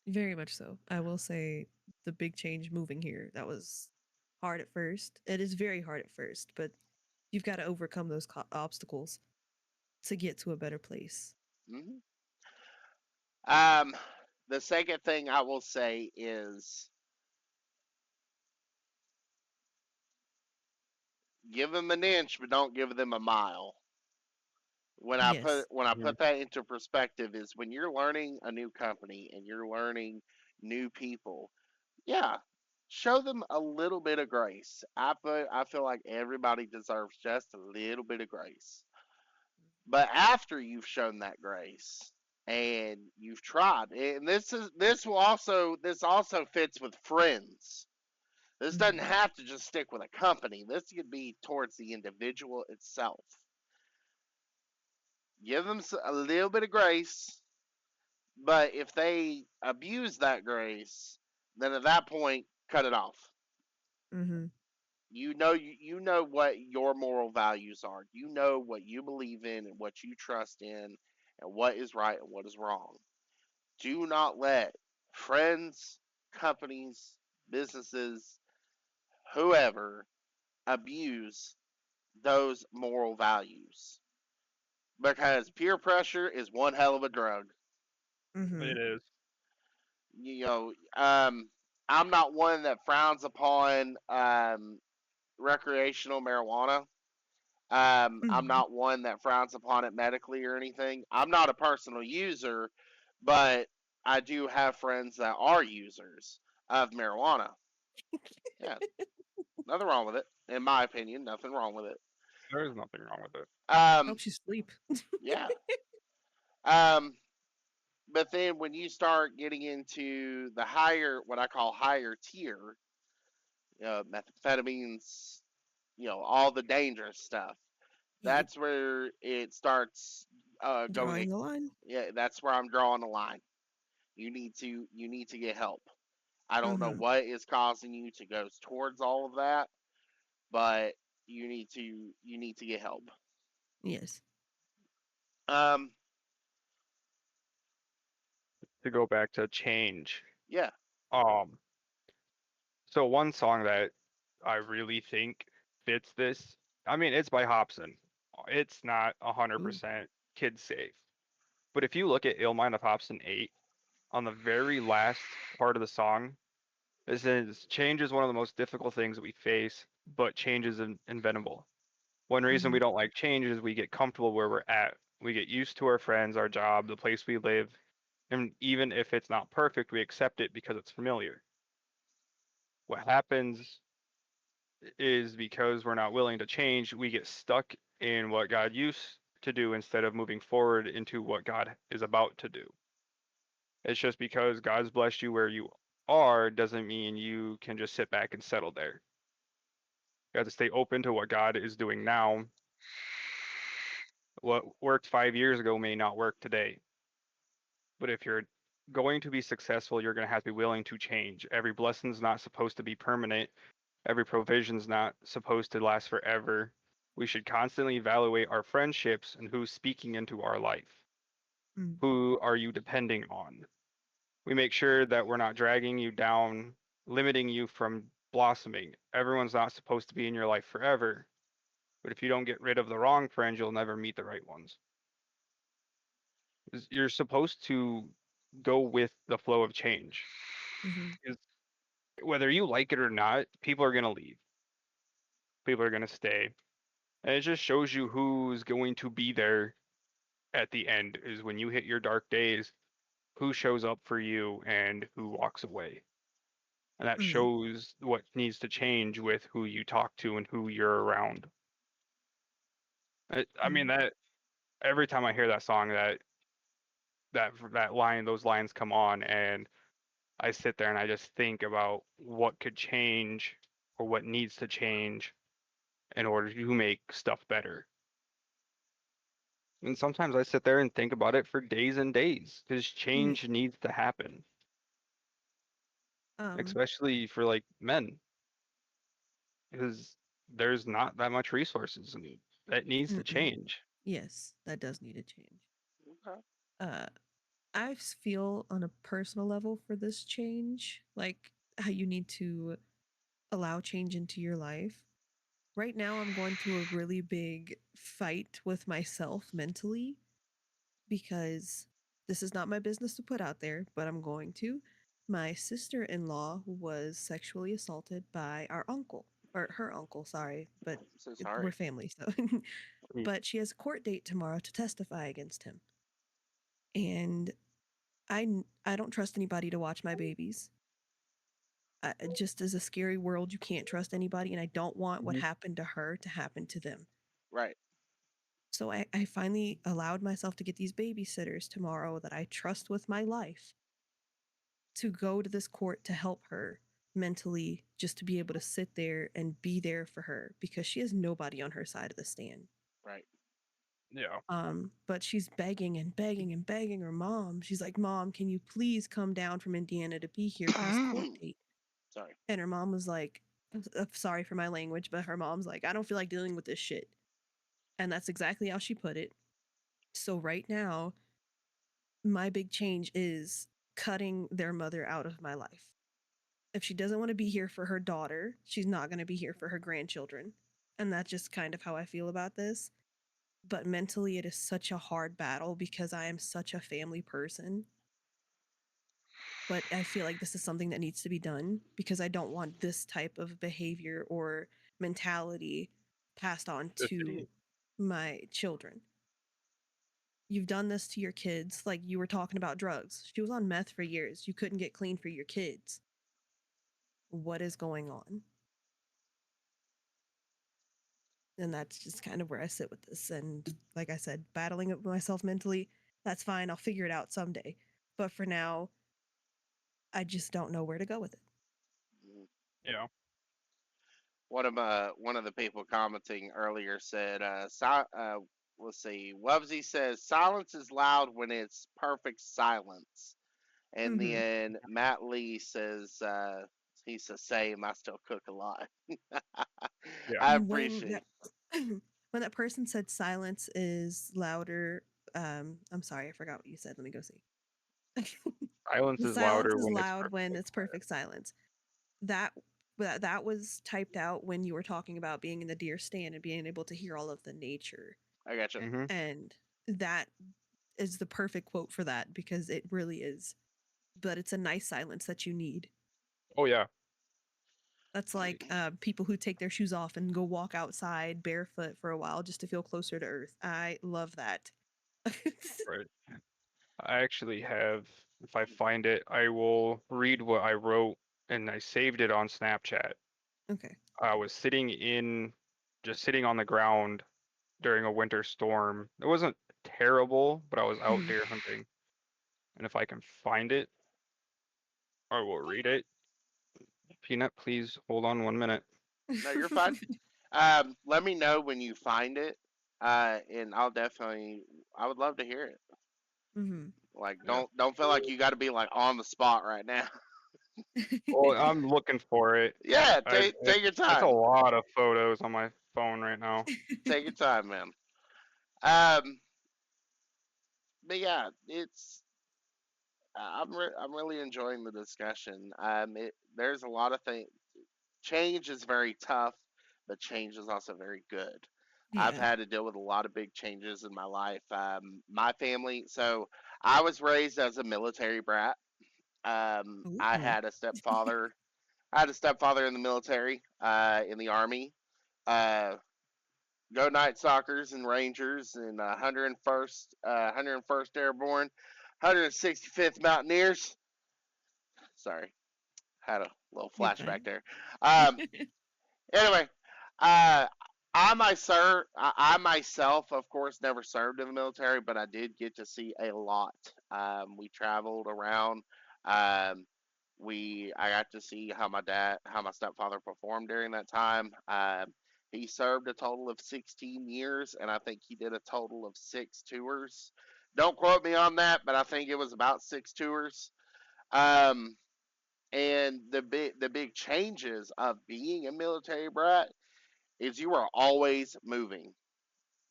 Very much so. I will say the big change moving here, that was hard at first. It is very hard at first, but you've got to overcome those obstacles to get to a better place. Hmm. Um, the second thing I will say is, give them an inch, but don't give them a mile. When I put Yes. when I Mhm. put that into perspective, is when you're learning a new company and you're learning new people, yeah, show them a little bit of grace. I feel like everybody deserves just a little bit of grace. But after you've shown that grace and you've tried, and this also fits with friends. This doesn't Hmm. have to just stick with a company. This could be towards the individual itself. Give them a little bit of grace, but if they abuse that grace, then at that point, cut it off. Hmm. You know what your moral values are. You know what you believe in and what you trust in, and what is right and what is wrong. Do not let friends, companies, businesses, whoever, abuse those moral values, because peer pressure is one hell of a drug. Hmm. It is. You know, I'm not one that frowns upon recreational marijuana. I'm Hmm. not one that frowns upon it medically or anything. I'm not a personal user, but I do have friends that are users of marijuana. Yeah, nothing wrong with it. In my opinion, nothing wrong with it. There is nothing wrong with it. Um, Helps you sleep. yeah. Um, but then when you start getting into the higher, what I call higher tier, methamphetamines, all the dangerous stuff, Yep. that's where it starts. going. Drawing the line. Yeah, that's where I'm drawing the line. You need to get help. I don't know Mm-hmm. what is causing you to go towards all of that, but you need to get help. Yes. Um, To go back to change. yeah. Um, so one song that I really think fits this. I mean, it's by Hobson. It's not Ooh. 100% kid safe. But if you look at Ill Mind of Hobson 8, on the very last part of the song, it says change is one of the most difficult things that we face, but change is inventable. One reason Mm-hmm. we don't like change is we get comfortable where we're at. We get used to our friends, our job, the place we live, and even if it's not perfect, we accept it because it's familiar. What happens is because we're not willing to change, we get stuck in what God used to do instead of moving forward into what God is about to do. It's just because God's blessed you where you are doesn't mean you can just sit back and settle there. You have to stay open to what God is doing now. What worked 5 years ago may not work today. But if you're going to be successful, you're going to have to be willing to change. Every blessing's not supposed to be permanent. Every provision's not supposed to last forever. We should constantly evaluate our friendships and who's speaking into our life. Mm-hmm. Who are you depending on? We make sure that we're not dragging you down, limiting you from blossoming. Everyone's not supposed to be in your life forever. But if you don't get rid of the wrong friends, you'll never meet the right ones. You're supposed to go with the flow of change. Mm-hmm. 'Cause whether you like it or not, people are going to leave. People are going to stay. And it just shows you who's going to be there at the end is when you hit your dark days, who shows up for you and who walks away. And that Mm-hmm. shows what needs to change with who you talk to and who you're around. I mean Mm-hmm. that every time I hear that song, that line, those lines come on, and I sit there and I just think about what could change or what needs to change in order to make stuff better. And sometimes I sit there and think about it for days and days because Yeah. change needs to happen, Um. especially for like men, because there's not that much resources and that needs to Mm-mm. change. Yes, that does need to change. Okay. Uh, feel on a personal level for this change, like how you need to allow change into your life. Right now, I'm going through a really big fight with myself mentally because this is not my business to put out there, but I'm going to. My sister in law was sexually assaulted by our uncle, or her uncle, sorry, but I'm so we're sorry. family, so. Mm. But she has a court date tomorrow to testify against him. And I don't trust anybody to watch my babies. Just as a scary world, you can't trust anybody, and I don't want what Mhm. happened to her to happen to them. Right. So I finally allowed myself to get these babysitters tomorrow that I trust with my life to go to this court to help her mentally, just to be able to sit there and be there for her because she has nobody on her side of the stand. Right. Yeah. But she's begging and begging and begging her mom. She's like, "Mom, can you please come down from Indiana to be here for this court date?" Sorry. And her mom was like, sorry for my language, but her mom's like, "I don't feel like dealing with this shit." And that's exactly how she put it. So right now, my big change is cutting their mother out of my life. If she doesn't want to be here for her daughter, she's not going to be here for her grandchildren. And that's just kind of how I feel about this. But mentally, it is such a hard battle because I am such a family person. But I feel like this is something that needs to be done because I don't want this type of behavior or mentality passed on to Toxicity. my children. You've done this to your kids, like you were talking about drugs. She was on meth for years. You couldn't get clean for your kids. What is going on? And that's just kind of where I sit with this. And like I said, battling it with myself mentally, that's fine. I'll figure it out someday. But for now, I just don't know where to go with it. Mm. Yeah. One of the people commenting earlier said, let's see. Wubsy says silence is loud when it's perfect silence. And Mm-hmm. then Matt Lee says he's the same. I still cook a lot. Yeah. I When appreciate. that when that person said silence is louder, I'm sorry, I forgot what you said. Let me go see. Silence The is silence louder is when it's loud when perfectly it's quiet. perfect silence. That that was typed out when you were talking about being in the deer stand and being able to hear all of the nature. I got you. Hmm. And that is the perfect quote for that because it really is. But it's a nice silence that you need. Oh yeah. That's like people who take their shoes off and go walk outside barefoot for a while just to feel closer to earth. I love that. Right. I actually have. If I find it, I will read what I wrote, and I saved it on Snapchat. Okay. I was just sitting on the ground during a winter storm. It wasn't terrible, but I was out Mhm. deer hunting. And if I can find it, I will read it. Peanut, please hold on 1 minute. No, you're fine. Let me know when you find it, and I'll definitely. I would love to hear it. Mhm. Like, Yeah. don't feel like you got to be like on the spot right now. Well, I'm looking for it. Yeah, I take your it's a time. lot of photos on my phone right now. Take your time, man. Um, but yeah, I'm really enjoying the discussion. There's a lot of things. Change is very tough, but change is also very good. I've Yeah. had to deal with a lot of big changes in my life. My family, so I was raised as a military brat. I Ooh. had a stepfather. I had a stepfather in the military, in the army. Uh, Go Night Stalkers and Rangers and 101st, 101st Airborne, 165th Mountaineers. Sorry, had a little You're flashback fine. there. Um, Anyway, uh, I myself, of course, never served in the military, but I did get to see a lot. We traveled around. Um, I got to see how my stepfather performed during that time. He served a total of 16 years, and I think he did a total of 6 tours. Don't quote me on that, but I think it was about 6 tours. Um, and the big changes of being a military brat is you are always moving.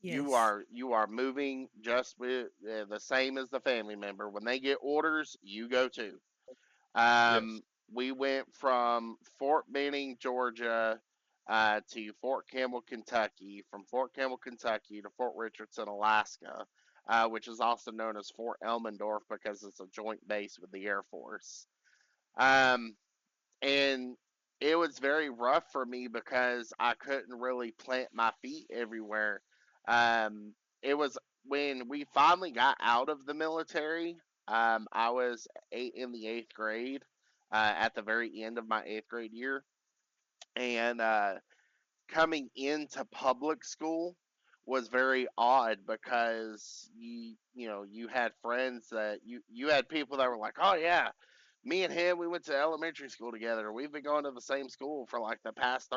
You Yes. are you are moving just with the same as the family member. When they get orders, you go too. Yes. Um, we went from Fort Benning, Georgia, to Fort Campbell, Kentucky. From Fort Campbell, Kentucky, to Fort Richardson, Alaska, which is also known as Fort Elmendorf because it's a joint base with the Air Force. Um, and it was very rough for me because I couldn't really plant my feet everywhere. Um, it was when we finally got out of the military. I was in the eighth grade, at the very end of my eighth grade year, and coming into public school was very odd because you had friends that you had people that were like, oh yeah, me and him, we went to elementary school together, we've been going to the same school for like the past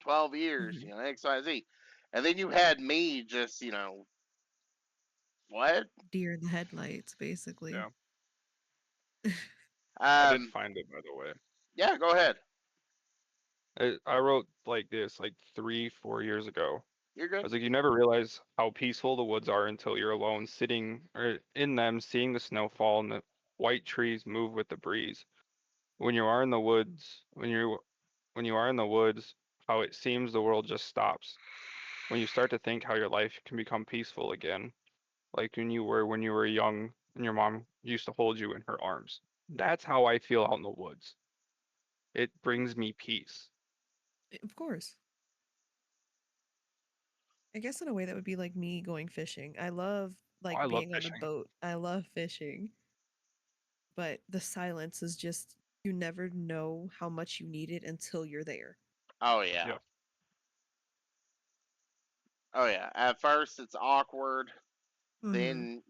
12 years, Mhm. XYZ. And then you had me just, what. Deer in the headlights, basically. Yeah. I did um find it, by the way. yeah, go ahead. I wrote like this like 3, 4 years ago. You're I good. was like, you never realize how peaceful the woods are until you're alone, sitting or in them, seeing the snow fall and the white trees move with the breeze. When you are in the woods, when you are in the woods, how it seems the world just stops. When you start to think how your life can become peaceful again, like when you were young and your mom used to hold you in her arms. That's how I feel out in the woods. It brings me peace. Of course. I guess in a way that would be like me going fishing. I love Oh, like I love being on a fishing. boat. I love fishing, but the silence is just you never know how much you need it until you're there. Oh yeah. Yeah. Oh yeah, at first it's awkward. Mhm. Then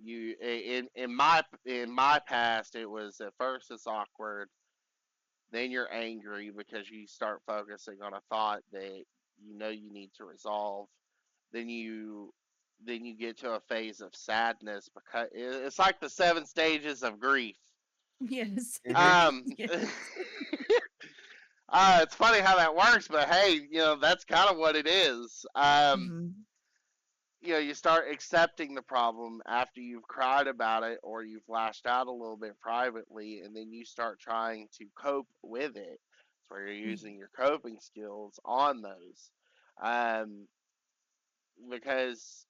in my past, it was at first it's awkward, then you're angry because you start focusing on a thought that you need to resolve. Then then you get to a phase of sadness because it's like the 7 stages of grief. Yes. Hmm. Um, Yes. it's funny how that works, but hey, that's kind of what it is. Mhm. You start accepting the problem after you've cried about it or you've lashed out a little bit privately, and then you start trying to cope with it. It's where you're Mhm. using your coping skills on those. Um, because,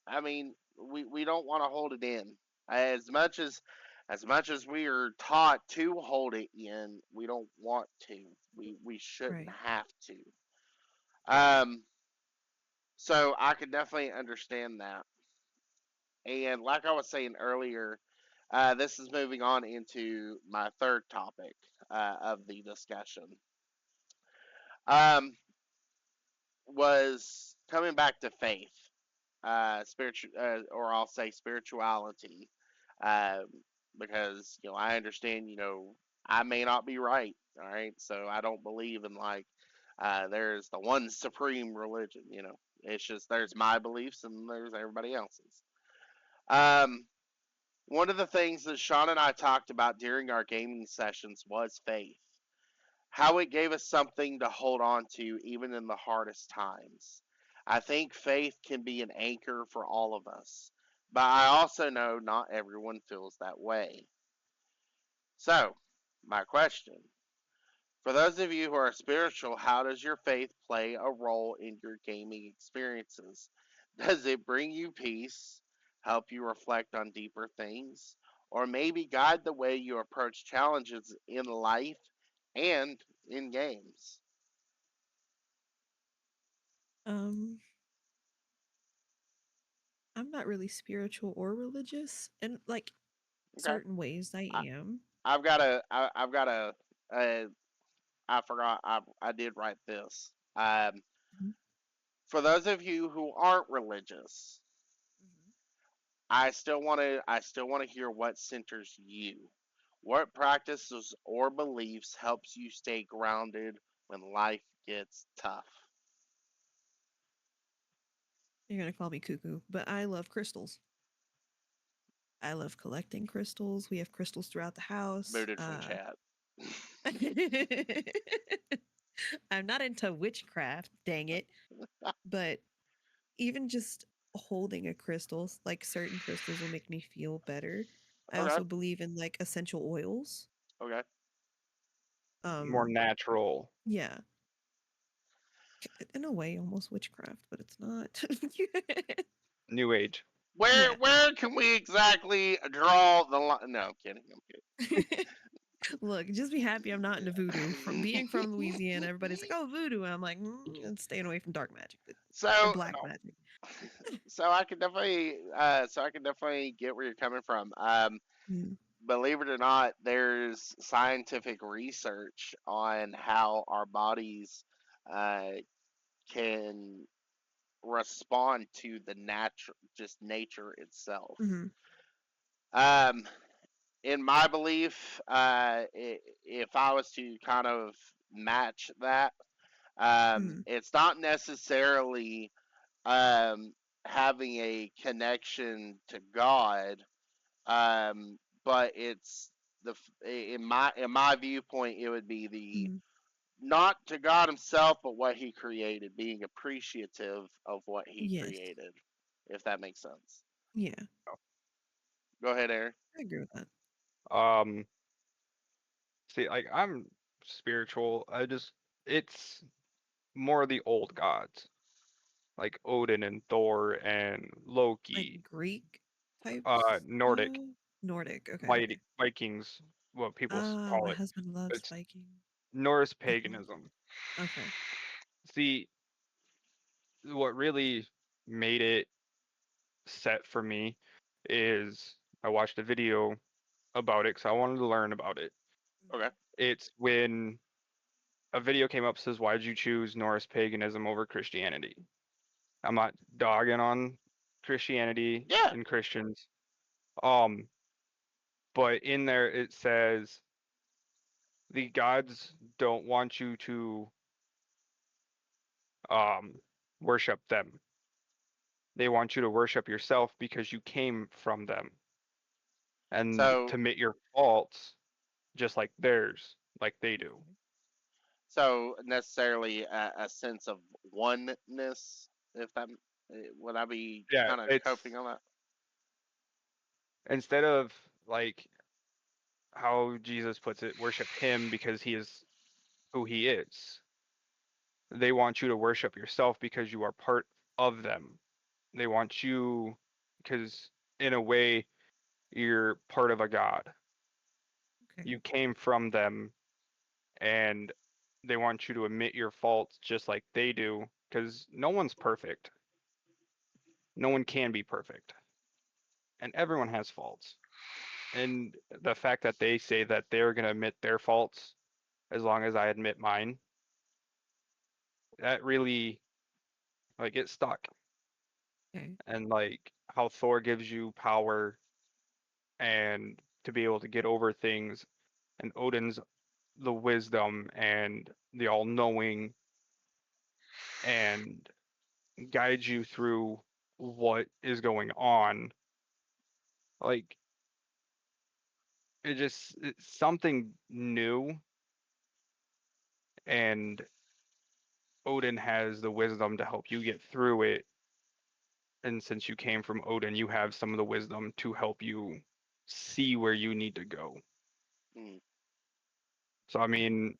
I mean, we don't want to hold it in. As much as we are taught to hold it in, we don't want to. We shouldn't Right. have to. Um, so I can definitely understand that. And like I was saying earlier, this is moving on into my third topic of the discussion. Um, was coming back to faith, spiritual, or I'll say spirituality, um, because I understand. I may not be right. All right, so I don't believe in like there's the one supreme religion. It's just there's my beliefs and there's everybody else's. Um, One of the things that Sean and I talked about during our gaming sessions was faith. How it gave us something to hold on to even in the hardest times. I think faith can be an anchor for all of us, but I also know not everyone feels that way. So, my question, for those of you who are spiritual, how does your faith play a role in your gaming experiences? Does it bring you peace, help you reflect on deeper things, or maybe guide the way you approach challenges in life and in games? Um, I'm not really spiritual or religious, and like Okay. certain ways I I, am. uh, I forgot, I did write this. Mhm. For those of you who aren't religious, Mhm. I still want to hear what centers you. What practices or beliefs helps you stay grounded when life gets tough? You're gonna call me cuckoo, but I love crystals. I love collecting crystals. We have crystals throughout the house. Booted from chat. I'm not into witchcraft, dang it. But even just holding a crystal, like certain crystals will make me feel better. I Okay, also believe in like essential oils. okay. More Um, natural. yeah, in a way, almost witchcraft, but it's not. New age. Where Yeah. where can we exactly draw the line? No, I'm kidding. Look, just be happy I'm not into voodoo. From I'm being kidding. from Louisiana, everybody's like, "Oh, voodoo," and I'm like, I'm staying away from dark magic or so black magic." so I can definitely get where you're coming from. Mm, Believe it or not, there's scientific research on how our bodies uh, can respond to the natural, just nature itself. mhm, Um, in my belief, if I was to kind of match that, mhm, it's not necessarily um, having a connection to God, but it's in my viewpoint, it would be the mhm. not to God Himself, but what He created, being appreciative of what He Yes. created, if that makes sense. Yeah, Go ahead, Aaron. I agree with that. Um, See, like I'm spiritual. It's more the old gods, like Odin and Thor and Like Loki, Greek types. Nordic, Nordic. Okay, okay. Vikings, what people Ah, call my it. husband loves It's Viking. Norse I love paganism. it. Okay. See, what really made it set for me is I watched a video about it because I wanted to learn about it. Okay. It's when a video came up says, "Why did you choose Norse paganism over Christianity?" I'm not dogging on Christianity Yeah. and Christians. Um, but in there it says the gods don't want you to um worship them. They want you to worship yourself because you came from them and to So, admit your faults just like theirs, like they do. so necessarily a sense of oneness, if that would I be Yeah, kind of it's coping on that? instead of like how Jesus puts it, worship him because he is who he is. They want you to worship yourself because you are part of them. They want you because in a way you're part of a god. Okay. You came from them and they want you to admit your faults just like they do because no one's perfect. No one can be perfect. And everyone has faults. And the fact that they say that they're going to admit their faults as long as I admit mine, that really like it stuck. Okay. And like how Thor gives you power and to be able to get over things, and Odin's the wisdom and the all knowing and guides you through what is going on. Like it's something new, and Odin has the wisdom to help you get through it. And since you came from Odin, you have some of the wisdom to help you see where you need to go. Mm, So I mean,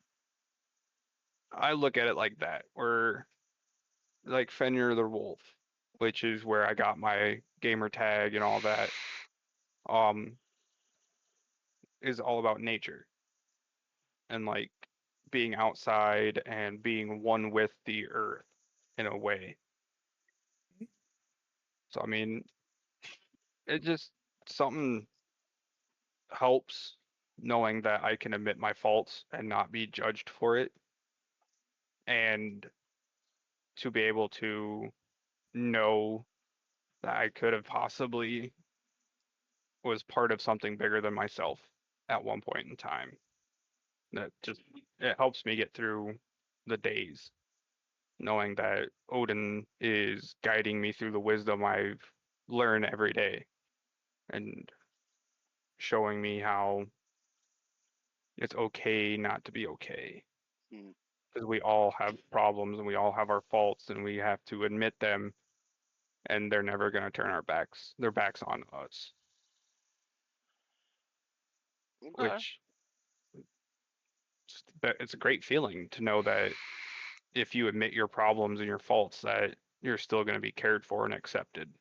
I look at it like that, or like Fenrir the Wolf, which is where I got my gamer tag and all that. Um, is all about nature and like being outside and being one with the earth in a way. So I mean, it just something helps knowing that I can admit my faults and not be judged for it, and to be able to know that I could have possibly was part of something bigger than myself at one point in time. That just it helps me get through the days, knowing that Odin is guiding me through the wisdom I've learned every day and showing me how it's okay not to be okay. mm. Because we all have problems and we all have our faults and we have to admit them, and they're never going to turn their backs on us, Okay. which it's a great feeling to know that if you admit your problems and your faults that you're still going to be cared for and accepted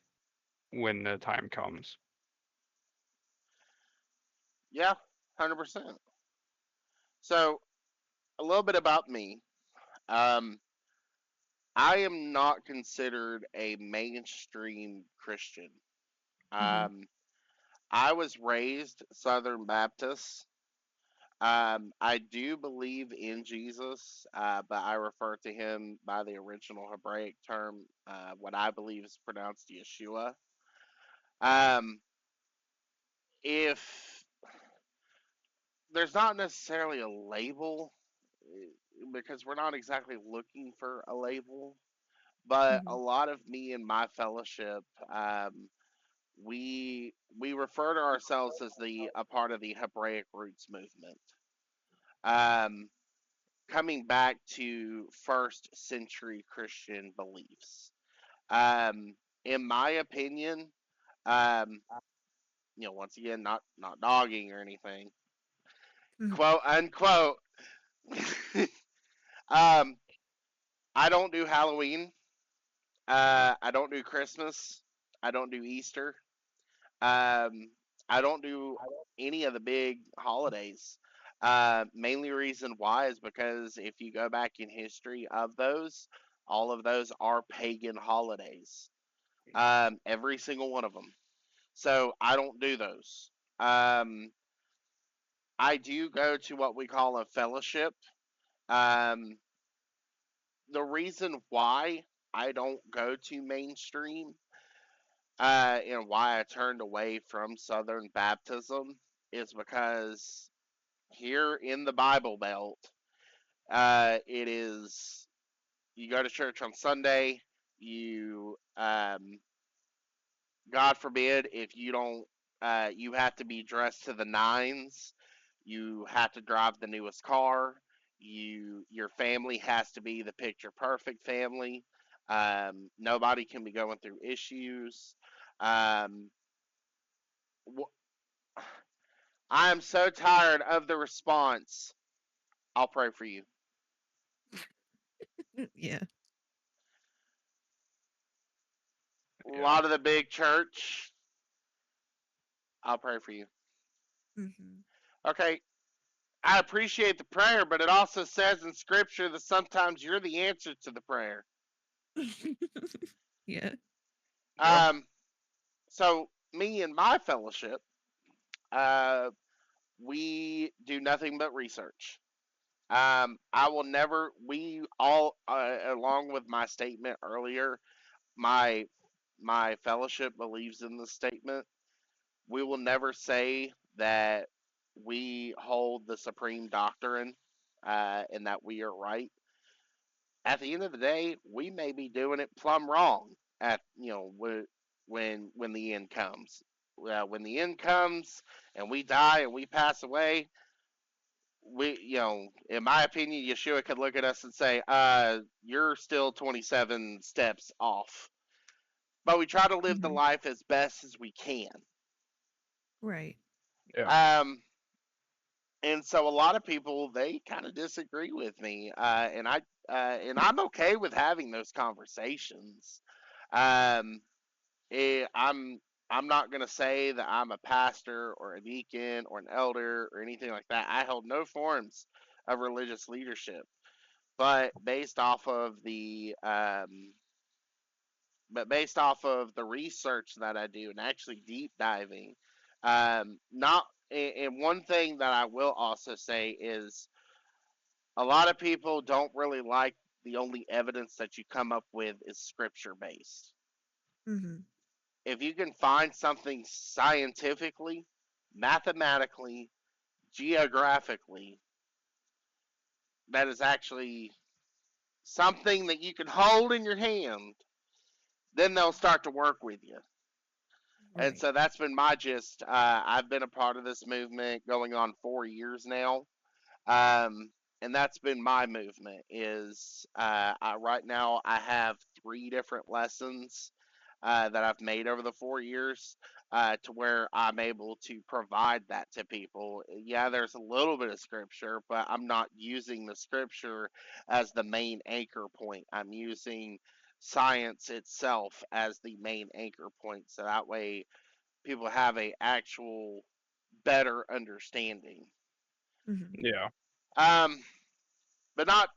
when the time comes. Yeah, 100%. So, a little bit about me. Um, I am not considered a mainstream Christian. Mm-hmm. Um, I was raised Southern Baptist. I do believe in Jesus, but I refer to him by the original Hebraic term, what I believe is pronounced Yeshua. Um, if there's not necessarily a label, because we're not exactly looking for a label, but a Mm-hmm. lot of me and my fellowship, we refer to ourselves as the a part of the Hebraic roots movement. Um, coming back to first century Christian beliefs. Um, in my opinion, um, once again, not dogging or anything, quote unquote. um, I don't do Halloween. I don't do Christmas. I don't do Easter. Um, I don't do any of the big holidays. Mainly reason why is because if you go back in history of those, all of those are pagan holidays. Every single one of them. So I don't do those. Um, I do go to what we call a fellowship. Um, the reason why I don't go to mainstream, and why I turned away from Southern Baptism is because here in the Bible Belt, it is you go to church on Sunday, you God forbid if you don't, you have to be dressed to the nines. You have to drive the newest car. Your family has to be the picture perfect family. Nobody can be going through issues. Um, I am so tired of the response. I'll pray for you. Yeah. A Yeah. lot of the big church. I'll pray for you. Hmm. Okay, I appreciate the prayer, but it also says in scripture that sometimes you're the answer to the prayer. Yeah. Yep. Um, so me and my fellowship, uh, we do nothing but research. I will never. We all, along with my statement earlier, my my fellowship believes in this statement. We will never say that we hold the supreme doctrine, and that we are right. At the end of the day, we may be doing it plumb wrong. At when the end comes, when the end comes, and we die and we pass away, in my opinion, Yeshua could look at us and say, "You're still 27 steps off." But we try to live the Hmm. life as best as we can. Right. Yeah. Um, and so a lot of people they kind of disagree with me, and I'm okay with having those conversations. Um, I'm not gonna say that I'm a pastor or a deacon or an elder or anything like that. I hold no forms of religious leadership, but based off of the research that I do and actually deep diving, not and one thing that I will also say is a lot of people don't really like the only evidence that you come up with is scripture based. Hmm. If you can find something scientifically, mathematically, geographically that is actually something that you can hold in your hand, then they'll start to work with you. And Right. so that's been my gist. I've been a part of this movement going on 4 years now. Um, and that's been my movement is right now I have three different lessons that I've made over the 4 years, to where I'm able to provide that to people. Yeah, there's a little bit of scripture, but I'm not using the scripture as the main anchor point. I'm using science itself as the main anchor point, so that way people have a actual better understanding. Hmm. Yeah. Um, but not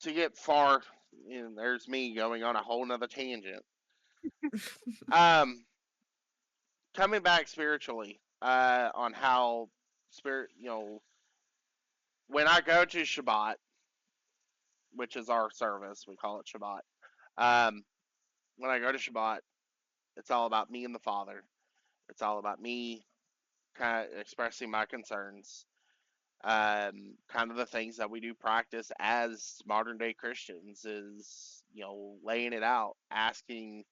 to get far. There's me going on a whole nother tangent. Um, coming back spiritually, on how spirit, when I go to Shabbat, which is our service, we call it Shabbat. Um, when I go to Shabbat, it's all about me and the Father. It's all about me kind of expressing my concerns, kind of the things that we do practice as modern day Christians is, laying it out, asking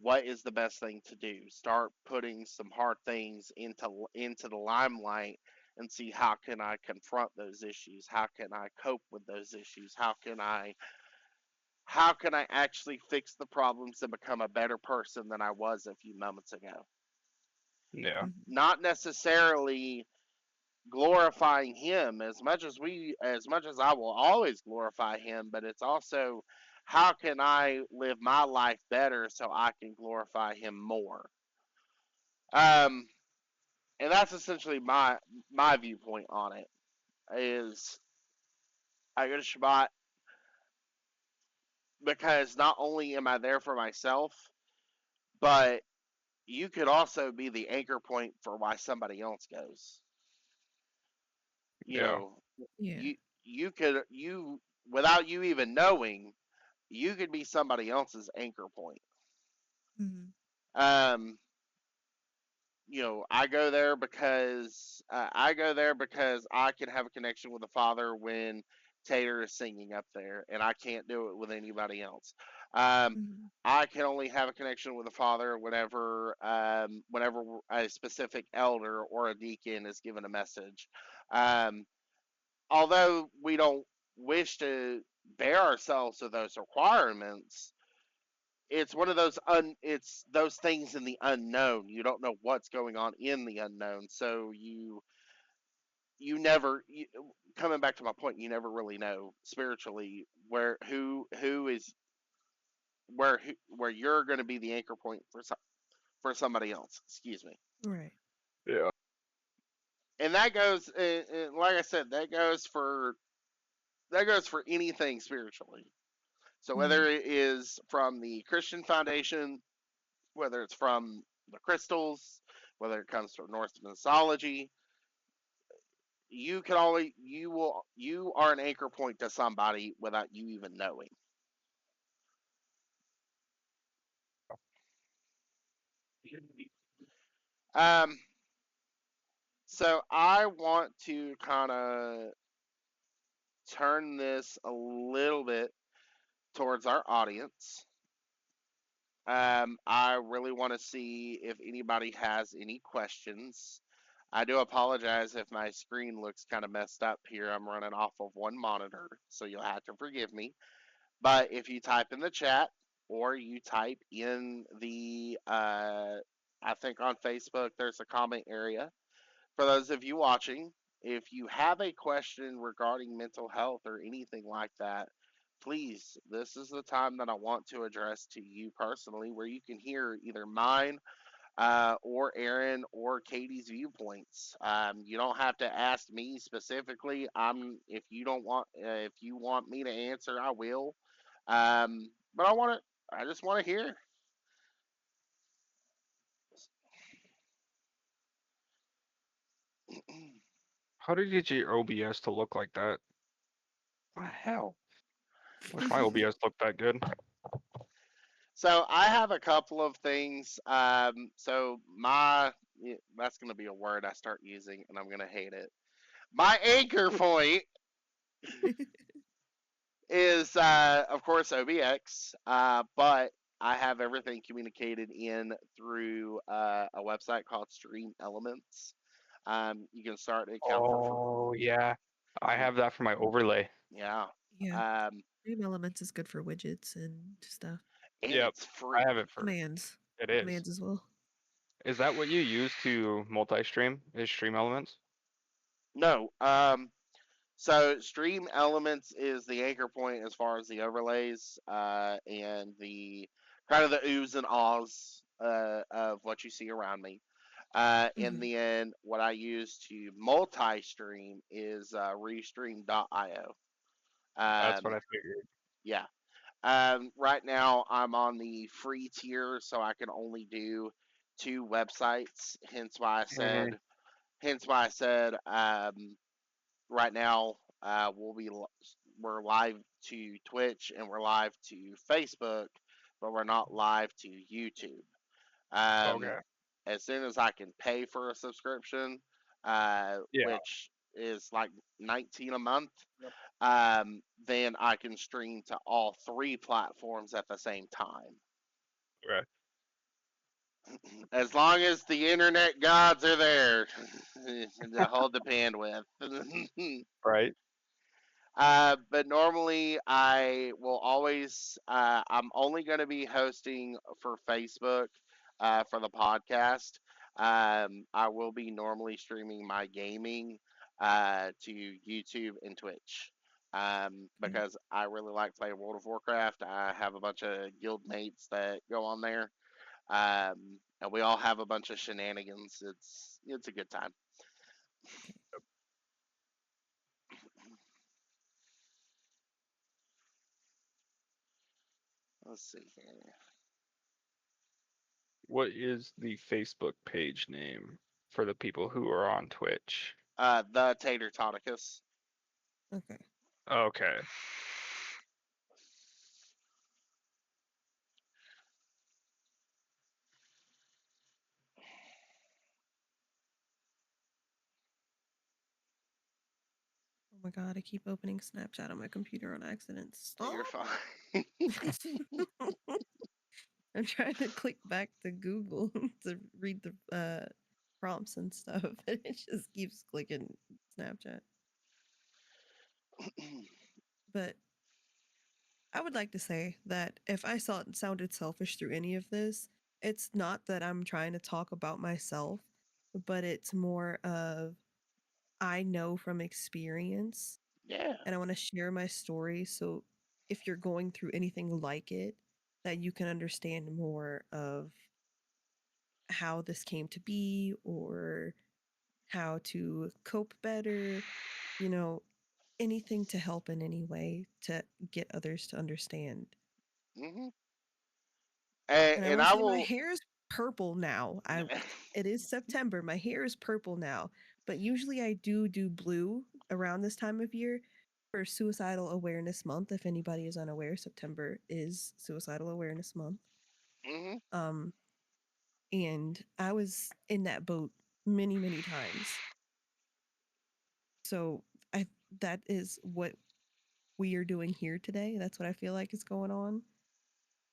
what is the best thing to do. Start putting some hard things into the limelight and see how can I confront those issues? How can I cope with those issues? How can I actually fix the problems and become a better person than I was a few moments ago? Yeah. Not necessarily glorifying him as much as I will always glorify him, but it's also how can I live my life better so I can glorify him more. Um, and that's essentially my viewpoint on it. Is I go to Shabbat because not only am I there for myself, but you could also be the anchor point for why somebody else goes. You Yeah. know, Yeah. you without you even knowing, you could be somebody else's anchor point. Hmm. Um, I go there because I can have a connection with the Father when Tater is singing up there, and I can't do it with anybody else. Um, Mhm. I can only have a connection with the Father whenever a specific elder or a deacon is given a message. Um, Although we don't wish to bear ourselves to those requirements, it's one of it's those things in the unknown. You don't know what's going on in the unknown, so you never you, coming back to my point, you never really know spiritually who is where you're going to be the anchor point for somebody else. Excuse me. Right. Yeah. And that goes, like I said, that goes for anything spiritually. So Mhm. whether it is from the Christian foundation, whether it's from the crystals, whether it comes from Norse mythology, you are an anchor point to somebody without you even knowing. Um, so I want to kind of turn this a little bit towards our audience. I really want to see if anybody has any questions. I do apologize if my screen looks kind of messed up here. I'm running off of one monitor, so you'll have to forgive me. But if you type in the chat or you type in I think on Facebook, there's a comment area. For those of you watching, if you have a question regarding mental health or anything like that, please, this is the time that I want to address to you personally, where you can hear either mine or Aaron or Katie's viewpoints. You don't have to ask me specifically. If you don't want if you want me to answer, I will. But I just want to hear. How did you get your OBS to look like that? What the hell? Wish my OBS looked that good. So I have a couple of things. That's going to be a word I start using, and I'm going to hate it. My anchor point is, of course, OBX, but I have everything communicated in through a website called Stream Elements. You can start an account for free. Oh yeah, I You, have that for my overlay. yeah, Yeah. um, Stream Elements is good for widgets and stuff. and Yep, it's I free. have it for. Commands. It is. Commands as well. Is that what you use to multi-stream? Is Stream Elements? No, so Stream Elements is the anchor point as far as the overlays and the kind of the oohs and ahs of what you see around me. In Mhm. the end, what I use to multi-stream is Restream.io. That's what Um, I figured. yeah. Right now, I'm on the free tier, so I can only do two websites. Hmm. Hence why I said, right now we're live to Twitch and we're live to Facebook, but we're not live to YouTube. Um, Okay. as soon as I can pay for a subscription, Yeah. which is like 19 a month, Yep. then I can stream to all three platforms at the same time. Okay. As long as the internet gods are there to hold the bandwidth. Right. But normally I will always, I'm only going to be hosting for Facebook for the podcast. I will be normally streaming my gaming to YouTube and Twitch Okay. because I really like playing World of Warcraft. I have a bunch of guild mates that go on there, and we all have a bunch of shenanigans. It's a good time. Okay. Let's see here. What is the Facebook page name for the people who are on Twitch? The Tater Talks. Okay. Okay. Oh my god, I keep opening Snapchat on my computer on accident. You're Stop. fine. I'm trying to click back to Google to read the prompts and stuff, and it just keeps clicking Snapchat. But I would like to say that if I saw it sounded selfish through any of this, it's not that I'm trying to talk about myself, but it's more of I know from experience Yeah. and I want to share my story. So if you're going through anything like it, that you can understand more of how this came to be or how to cope better, you know, anything to help in any way to get others to understand. hmm And, And I and want to I say my will. hair is purple now. It is September. My hair is purple now, but usually I do blue around this time of year for Suicidal Awareness Month. If anybody is unaware, September is Suicidal Awareness Month. hmm Um and I was in that boat many times. So I that is what we are doing here today. That's what I feel like is going on,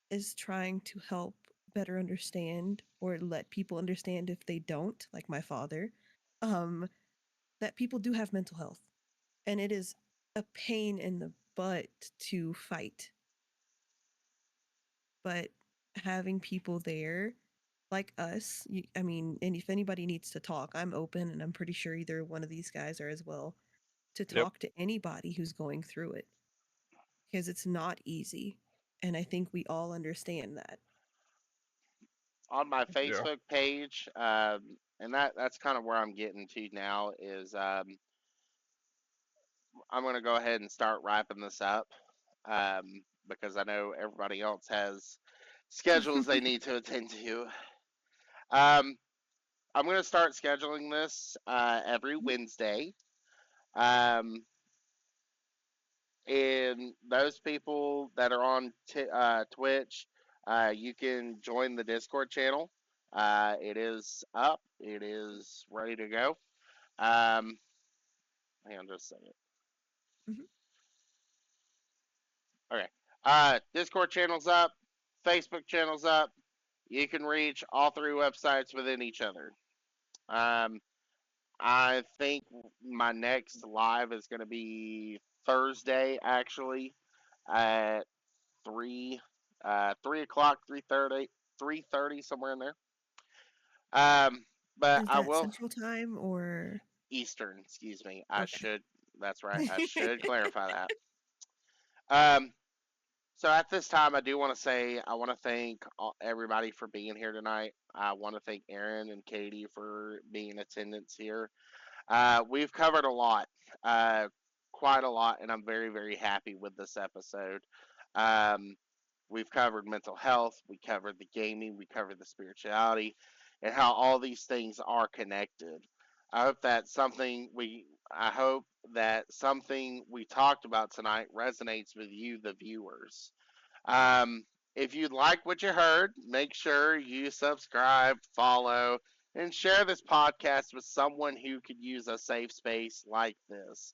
is trying to help better understand or let people understand if they don't, like my father, um, that people do have mental health. And it is a pain in the butt to fight. But having people there like us, I mean, and if anybody needs to talk, I'm open and I'm pretty sure either one of these guys are as well to Yep. talk to anybody who's going through it because it's not easy. And I think we all understand that. On my Yeah. Facebook page, and that's kind of where I'm getting to now is I'm going to go ahead and start wrapping this up because I know everybody else has schedules they need to attend to. Um, I'm going to start scheduling this every Wednesday. Um, and those people that are on Twitch, you can join the Discord channel. It is up. It is ready to go. Um, hang on just a second. Mhm. Okay. Discord channel's up. Facebook channel's up. You can reach all three websites within each other. Um, I think my next live is going to be Thursday, actually, at 3 o'clock, 3:30, somewhere in there. Um, but Is I that will Central Time or Eastern, excuse me. okay? That's right. I should clarify that. Um, so at this time, I do want to say I want to thank everybody for being here tonight. I want to thank Aaron and Katie for being in attendance here. We've covered a lot, uh, quite a lot, and I'm very happy with this episode. Um, we've covered mental health, we covered the gaming, we covered the spirituality, and how all these things are connected. I hope that something we I hope that something we talked about tonight resonates with you, the viewers. Um, if you like what you heard, make sure you subscribe, follow, and share this podcast with someone who could use a safe space like this.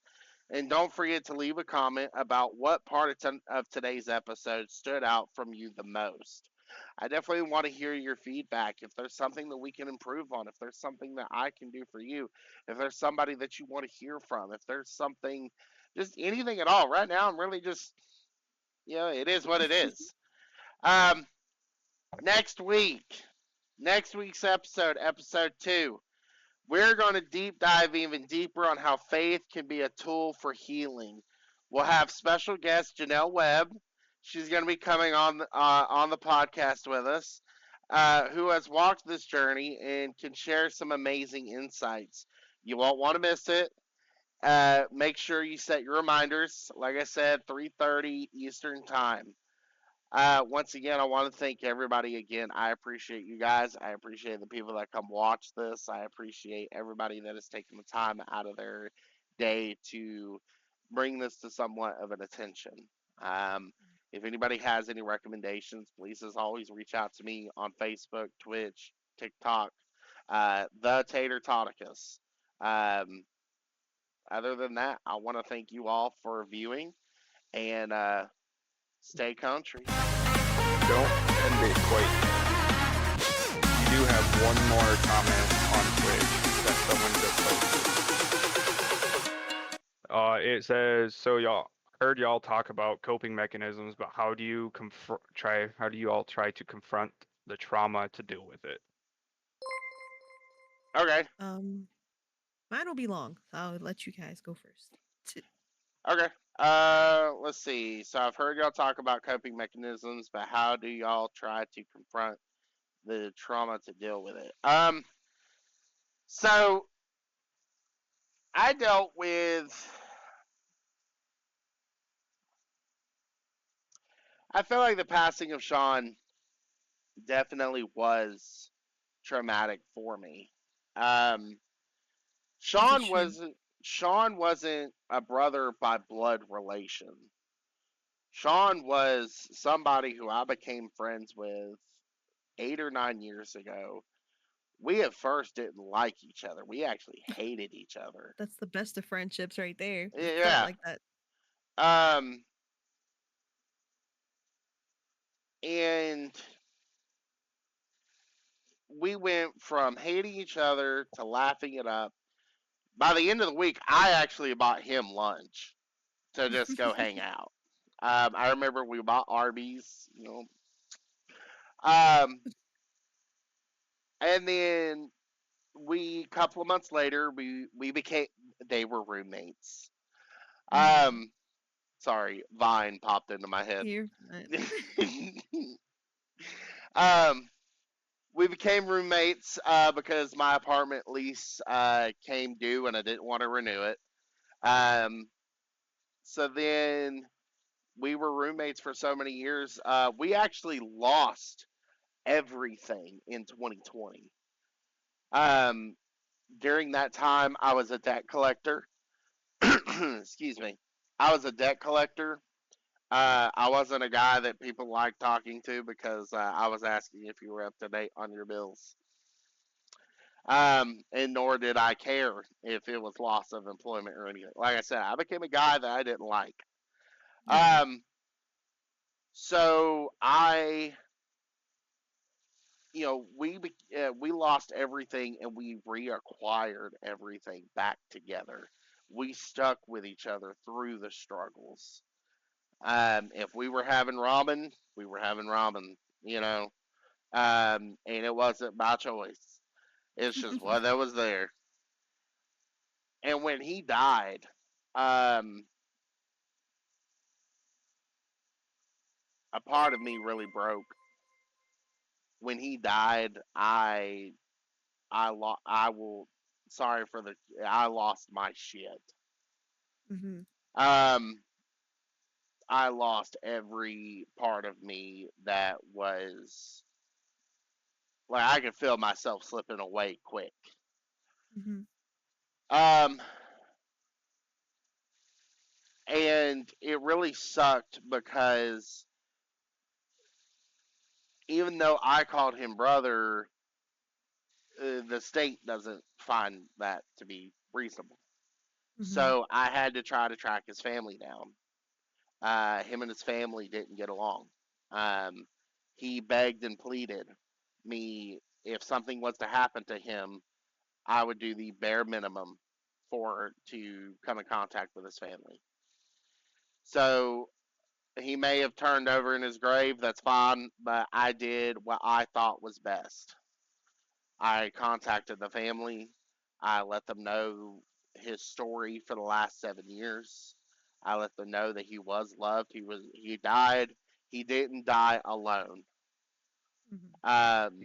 And don't forget to leave a comment about what part of today's episode stood out from you the most. I definitely want to hear your feedback. If there's something that we can improve on, if there's something that I can do for you, if there's somebody that you want to hear from, if there's something, just anything at all. Right now, I'm really just, it is what it is. Um, next week, next week's episode 2, we're going to deep dive even deeper on how faith can be a tool for healing. We'll have special guest Janelle Webb. She's going to be coming on the podcast with us, who has walked this journey and can share some amazing insights. You won't want to miss it. Make sure you set your reminders. Like I said, 3:30 Eastern Time. Once again, I want to thank everybody again. I appreciate you guys. I appreciate the people that come watch this. I appreciate everybody that has taken the time out of their day to bring this to somewhat of an attention. Um, if anybody has any recommendations, please, as always, reach out to me on Facebook, Twitch, TikTok, the Tater Talks. Um, other than that, I want to thank you all for viewing and stay country. Don't end it quite yet. You do have one more comment on Twitch that someone just posted. It says, so y'all heard y'all talk about coping mechanisms, but how do you how do you all try to confront the trauma to deal with it? Okay. Mine will be long. So I'll let you guys go first. Okay. Let's see. So I've heard y'all talk about coping mechanisms, but how do y'all try to confront the trauma to deal with it? So I dealt with. I feel like the passing of Sean definitely was traumatic for me. Um, As it Sean should. wasn't. Sean wasn't a brother by blood relation. Sean was somebody who I became friends with 8 or 9 years ago. We at first didn't like each other. We actually hated each other. That's the best of friendships right there. It felt Yeah. like that. Um, and we went from hating each other to laughing it up. By the end of the week, I actually bought him lunch to just go hang out. I remember we bought Arby's, Um, and then couple of months later, we became. They were roommates. Mm-hmm. Um, sorry, Vine popped into my head. You're fine. um, we became roommates because my apartment lease came due and I didn't want to renew it. Um, so then we were roommates for so many years. We actually lost everything in 2020. Um, During that time, I was a debt collector. Excuse me. I was a debt collector. I wasn't a guy that people liked talking to because I was asking if you were up to date on your bills. And nor did I care if it was loss of employment or anything. Like I said, I became a guy that I didn't like. Yeah. Um, so I, we lost everything and we reacquired everything back together. We stuck with each other through the struggles. If we were having ramen, we were having ramen, you know. And it wasn't by choice. It's just what that was there. And when he died, um, a part of me really broke. When he died, I will. Sorry for the. I lost my shit. Mm-hmm. Um, I lost every part of me that was like I could feel myself slipping away quick. Mm-hmm. Um, and it really sucked because even though I called him brother, the state doesn't find that to be reasonable. Mm-hmm. So I had to try to track his family down. Him and his family didn't get along. Um, he begged and pleaded me if something was to happen to him, I would do the bare minimum for to come in contact with his family. So he may have turned over in his grave, that's fine, but I did what I thought was best. I contacted the family. I let them know his story for the last 7 years. I let them know that he was loved. He died. He didn't die alone. Mm-hmm. Um,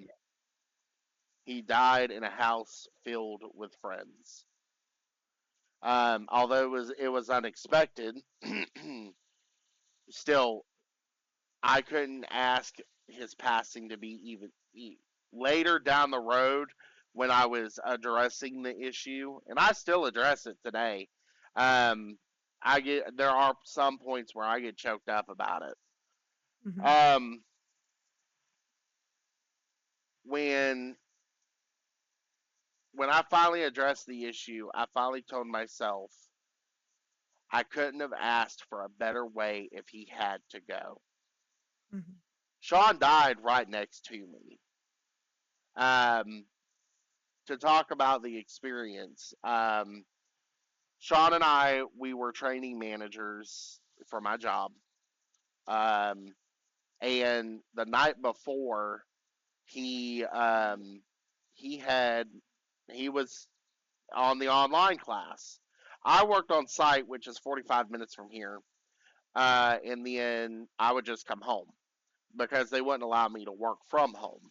he died in a house filled with friends. Although it was unexpected, still I couldn't ask his passing to be later down the road when I was addressing the issue, and I still address it today. Um, there are some points where I get choked up about it. Mm-hmm. Um, when when I finally addressed the issue, I finally told myself I couldn't have asked for a better way if he had to go. Mhm. Sean died right next to me. Um, to talk about the experience, Sean and I, we were training managers for my job. Um, and the night before, he he had he was on the online class. I worked on site, which is 45 minutes from here. In the end, I would just come home because they wouldn't allow me to work from home.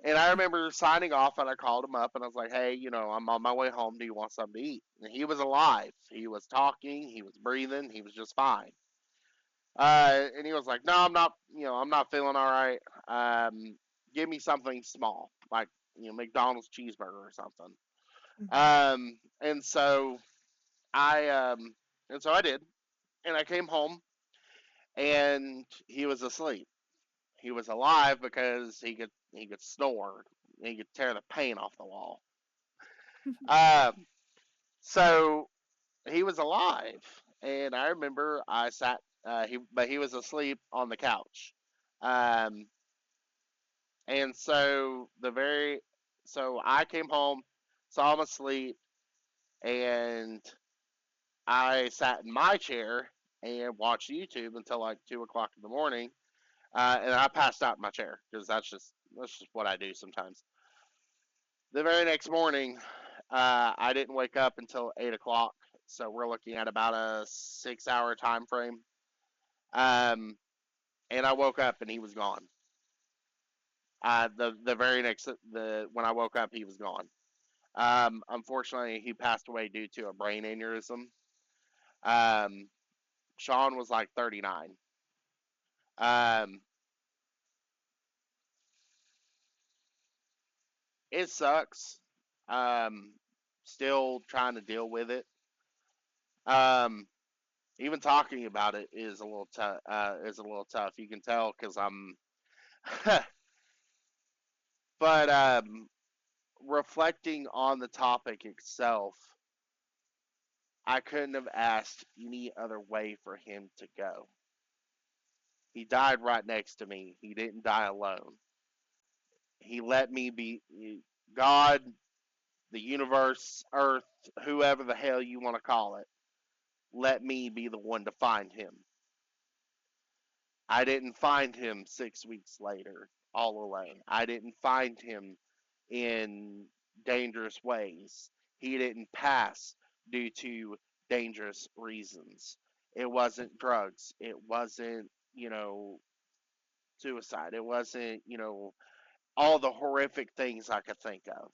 And I remember signing off, and I called him up, and I was like, "Hey, I'm on my way home. Do you want something to eat?" And he was alive. He was talking. He was breathing. He was just fine. And he was like, "No, I'm not. I'm not feeling all right. Give me something small, like McDonald's cheeseburger or something." Mhm. Um, and so I and so I did, and I came home, and he was asleep. He was alive because he could snore. He could tear the paint off the wall. Um, so he was alive, and I remember I sat. He was asleep on the couch. Um, and so I came home, saw him asleep, and I sat in my chair and watched YouTube until like 2 o'clock in the morning. And I passed out in my chair because that's just what I do sometimes. The very next morning, I didn't wake up until 8 o'clock, so we're looking at about a 6-hour time frame. Um, and I woke up and he was gone. The very next the when I woke up, he was gone. Unfortunately, he passed away due to a brain aneurysm. Um, Sean was like 39. Um, it sucks. Um, Still trying to deal with it. Um, Even talking about it is a little tough. Is a little tough. You can tell because I'm. But reflecting on the topic itself, I couldn't have asked any other way for him to go. He died right next to me. He didn't die alone. He let me be God, the universe, Earth, whoever the hell you want to call it. Let me be the one to find him. I didn't find him 6 weeks later, all alone. I didn't find him in dangerous ways. He didn't pass due to dangerous reasons. It wasn't drugs. It wasn't, suicide. It wasn't, all the horrific things I could think of.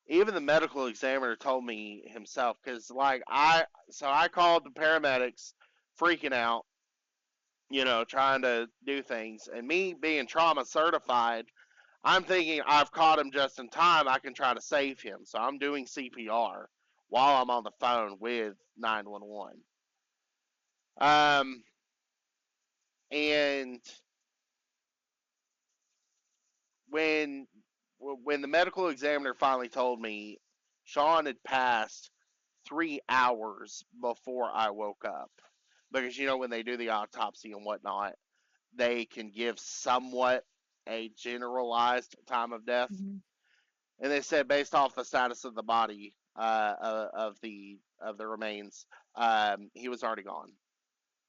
Even the medical examiner told me himself, because, I called the paramedics freaking out, trying to do things. And me being trauma certified, I'm thinking I've caught him just in time. I can try to save him. So I'm doing CPR while I'm on the phone with 911. Um, and when when the medical examiner finally told me Sean had passed 3 hours before I woke up, because when they do the autopsy and whatnot, they can give somewhat a generalized time of death. Mhm. And they said based off the status of the body, of the remains, he was already gone.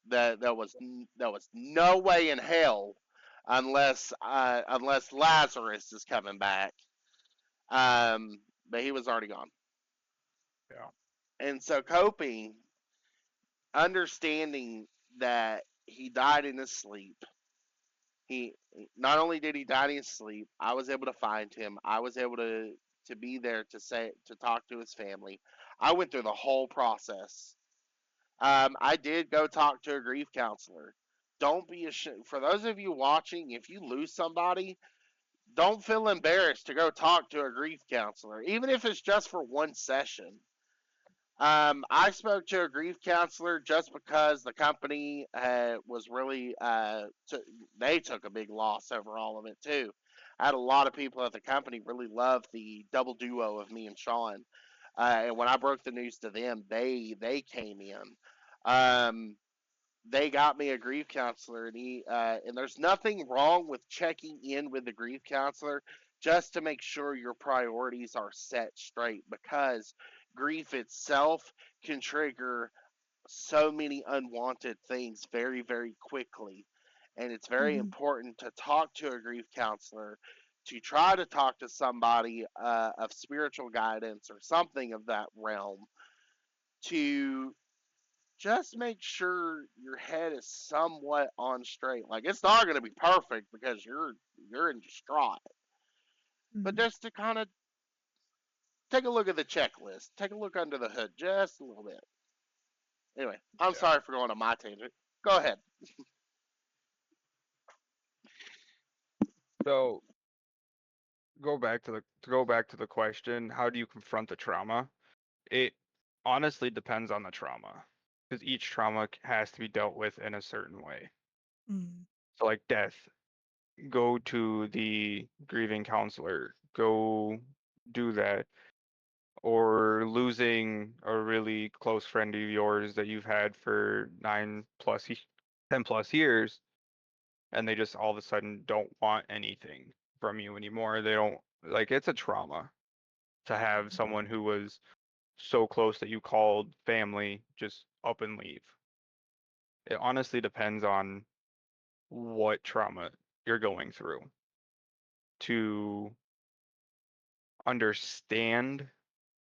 There was no way in hell, unless Lazarus is coming back. Um, but he was already gone. Yeah. And so coping, understanding that he died in his sleep. He Not only did he die in his sleep, I was able to find him. I was able to be there to talk to his family. I went through the whole process. I did go talk to a grief counselor. Don't be ashamed. For those of you watching, if you lose somebody, don't feel embarrassed to go talk to a grief counselor, even if it's just for one session. I spoke to a grief counselor just because the company was really they took a big loss over all of it too. I had a lot of people at the company really love the double duo of me and Sean. And when I broke the news to them, they came in. Um, they got me a grief counselor, and and there's nothing wrong with checking in with the grief counselor just to make sure your priorities are set straight, because grief itself can trigger so many unwanted things very, very quickly. And it's very Mhm. important to talk to a grief counselor, to try to talk to somebody of spiritual guidance or something of that realm, to just make sure your head is somewhat on straight. Like, it's not going to be perfect because you're in distraught, but Mhm. just to kind of take a look at the checklist, take a look under the hood just a little bit. Anyway, I'm Yeah. sorry for going on my tangent. Go ahead. So go back to the question, how do you confront the trauma? It honestly depends on the trauma, because each trauma has to be dealt with in a certain way. Mhm. So like death, go to the grieving counselor, go do that. Or losing a really close friend of yours that you've had for 10 plus years, and they just all of a sudden don't want anything from you anymore. They don't like, it's a trauma to have someone who was so close that you called family just up and leave. It honestly depends on what trauma you're going through to understand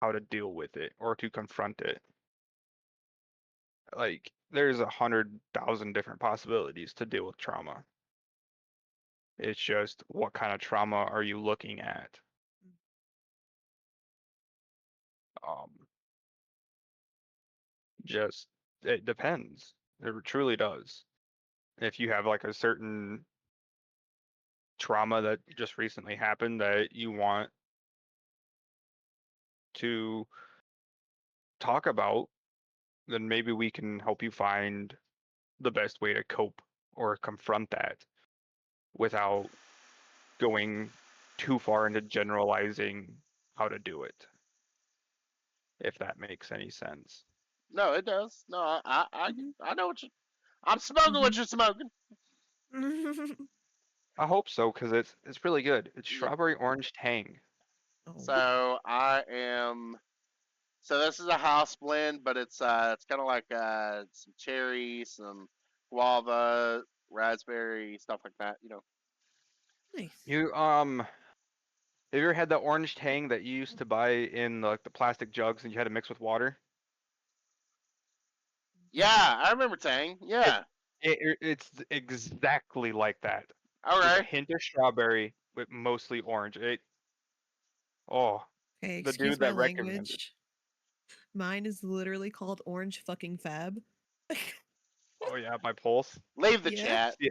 how to deal with it or to confront it. Like, there's 100,000 different possibilities to deal with trauma. It's just, what kind of trauma are you looking at? Um, just it depends. It truly does. If you have like a certain trauma that just recently happened that you want to talk about, then maybe we can help you find the best way to cope or confront that without going too far into generalizing how to do it, if that makes any sense. No, it does. No, Mhm. I know what you. I'm smoking what Mhm. you're smoking. I hope so, because it's really good. It's Yeah. strawberry orange tang. Oh. So I am. So this is a house blend, but it's kind of like some cherry, some guava, raspberry, stuff like that. You know. Nice. You have you ever had that orange tang that you used to buy in like the plastic jugs and you had to mix with water? Yeah, No. I remember Tang. It, Yeah. it's exactly like that, with a Okay. hint of strawberry, with mostly orange. Oh, Okay, the excuse dude my that recommended. language. Mine is literally called orange fucking fab. Oh yeah, my pulse. Leave the Yeah. chat. Yeah,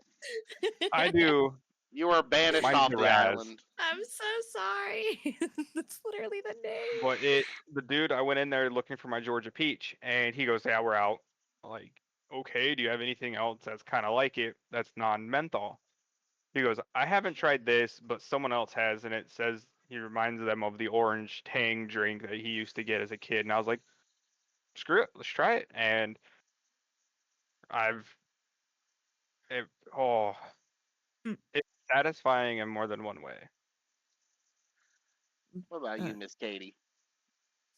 I do. You are banished Mine's off the the Raz. island. I'm so sorry. That's literally the name. But the dude, I went in there looking for my Georgia peach, and he goes, "Yeah, we're out." I'm like, okay, do you have anything else that's kind of like it that's non-menthol? He goes, I haven't tried this, but someone else has, and it says he reminds them of the orange tang drink that he used to get as a kid. And I was like, screw it, let's try it. And I've, it, oh, Mm, it's satisfying in more than one way. What about Uh, you, Miss Katie?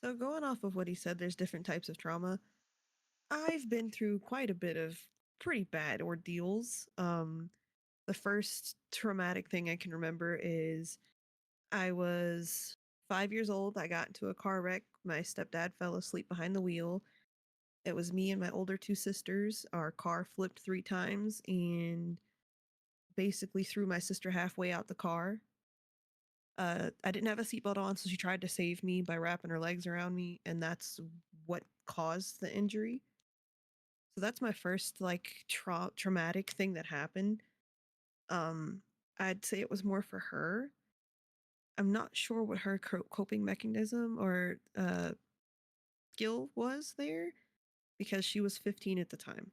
so going off of what he said, there's different types of trauma. I've been through quite a bit of pretty bad ordeals. The first traumatic thing I can remember is I was 5 years old. I got into a car wreck. My stepdad fell asleep behind the wheel. It was me and my older two sisters. Our car flipped 3 times and basically threw my sister halfway out the car. I didn't have a seatbelt on, so she tried to save me by wrapping her legs around me, and that's what caused the injury. So that's my first like traumatic thing that happened. Um, I'd say it was more for her. I'm not sure what her coping mechanism or skill was there because she was 15 at the time.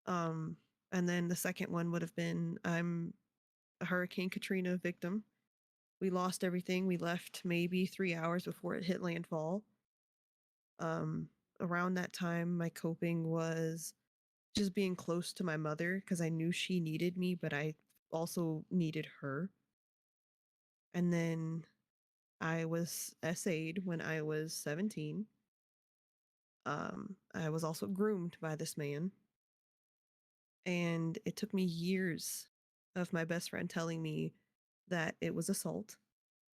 Um, and then the second one would have been I'm a Hurricane Katrina victim. We lost everything. We left maybe 3 hours before it hit landfall. Um, Around that time, my coping was just being close to my mother because I knew she needed me, but I also needed her. And then I was SA'd when I was 17. I was also groomed by this man. And it took me years of my best friend telling me that it was assault.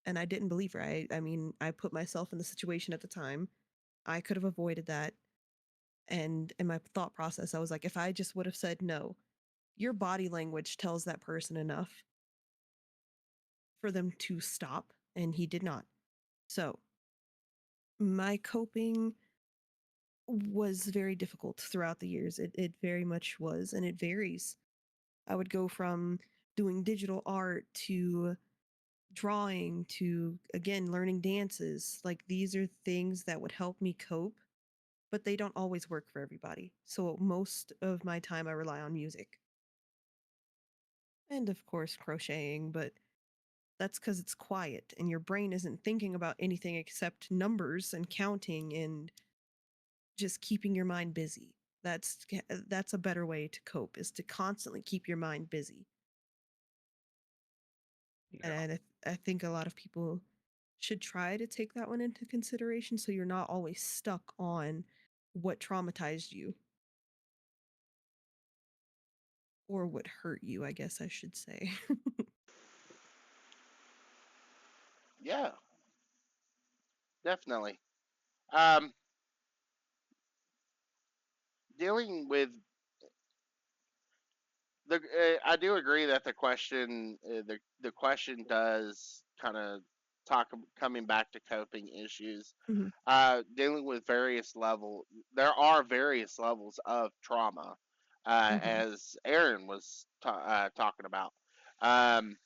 And I didn't believe her. I mean, I put myself in the situation at the time. I could have avoided that. And in my thought process, I was like, if I just would have said no, your body language tells that person enough for them to stop. And he did not. So my coping was very difficult throughout the years. It very much was, and it varies. I would go from doing digital art to drawing to, again, learning dances. Like, these are things that would help me cope, but they don't always work for everybody. So most of my time I rely on music. And of course, crocheting, but that's because it's quiet and your brain isn't thinking about anything except numbers and counting and just keeping your mind busy. That's a better way to cope, is to constantly keep your mind busy. Yeah. And I think a lot of people should try to take that one into consideration so you're not always stuck on what traumatized you or what hurt you, I guess I should say. Yeah, definitely. Um, Dealing with I do agree that the question does kind of coming back to coping issues. Mhm, Dealing with there are various levels of trauma, mhm, as Aaron was talking about. Um,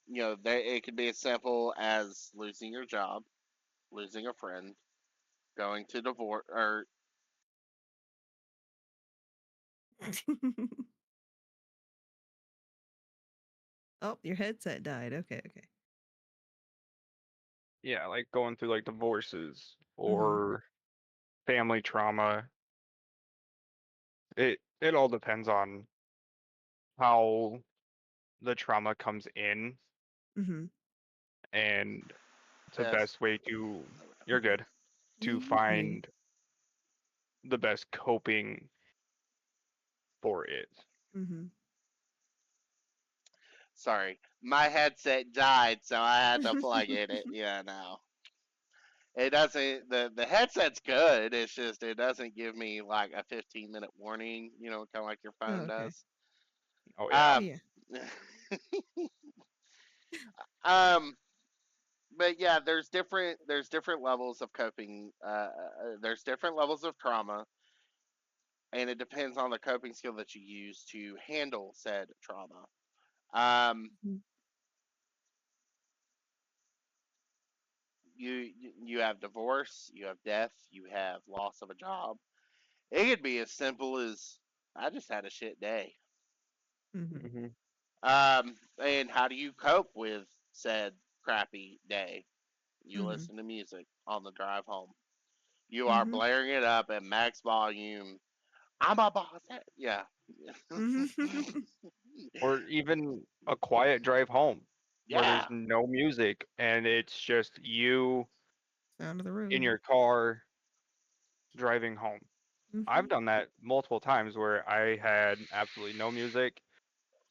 it could be as simple as losing your job, losing a friend, going to divorce, or Oh, your headset died. Okay, okay. Yeah, like going through like divorces Mhm, or family trauma. It all depends on how the trauma comes in, mhm. and the best. best way to, you're good, to You good? find the best coping for it. Mhm. Sorry, my headset died, so I had to plug in it. Yeah, no. It doesn't. The headset's good. It's just it doesn't give me like a 15-minute warning. Kind of like your Oh, phone okay. does. Oh yeah. Um, Yeah. um, but yeah, there's different levels of coping. There's different levels of trauma, and it depends on the coping skill that you use to handle said trauma. Um, Mhm, you have divorce, you have death, you have loss of a job. It could be as simple as I just had a shit day. mhm, Hmm. And how do you cope with said crappy day? You mhm, listen to music on the drive home. You are mhm, blaring it up at max volume. I'm a boss. Yeah. mhm. Or even a quiet drive home where Yeah. there's no music and it's just you Sound of the in road. your car driving home. I've Mhm. done that multiple times where I had absolutely no music.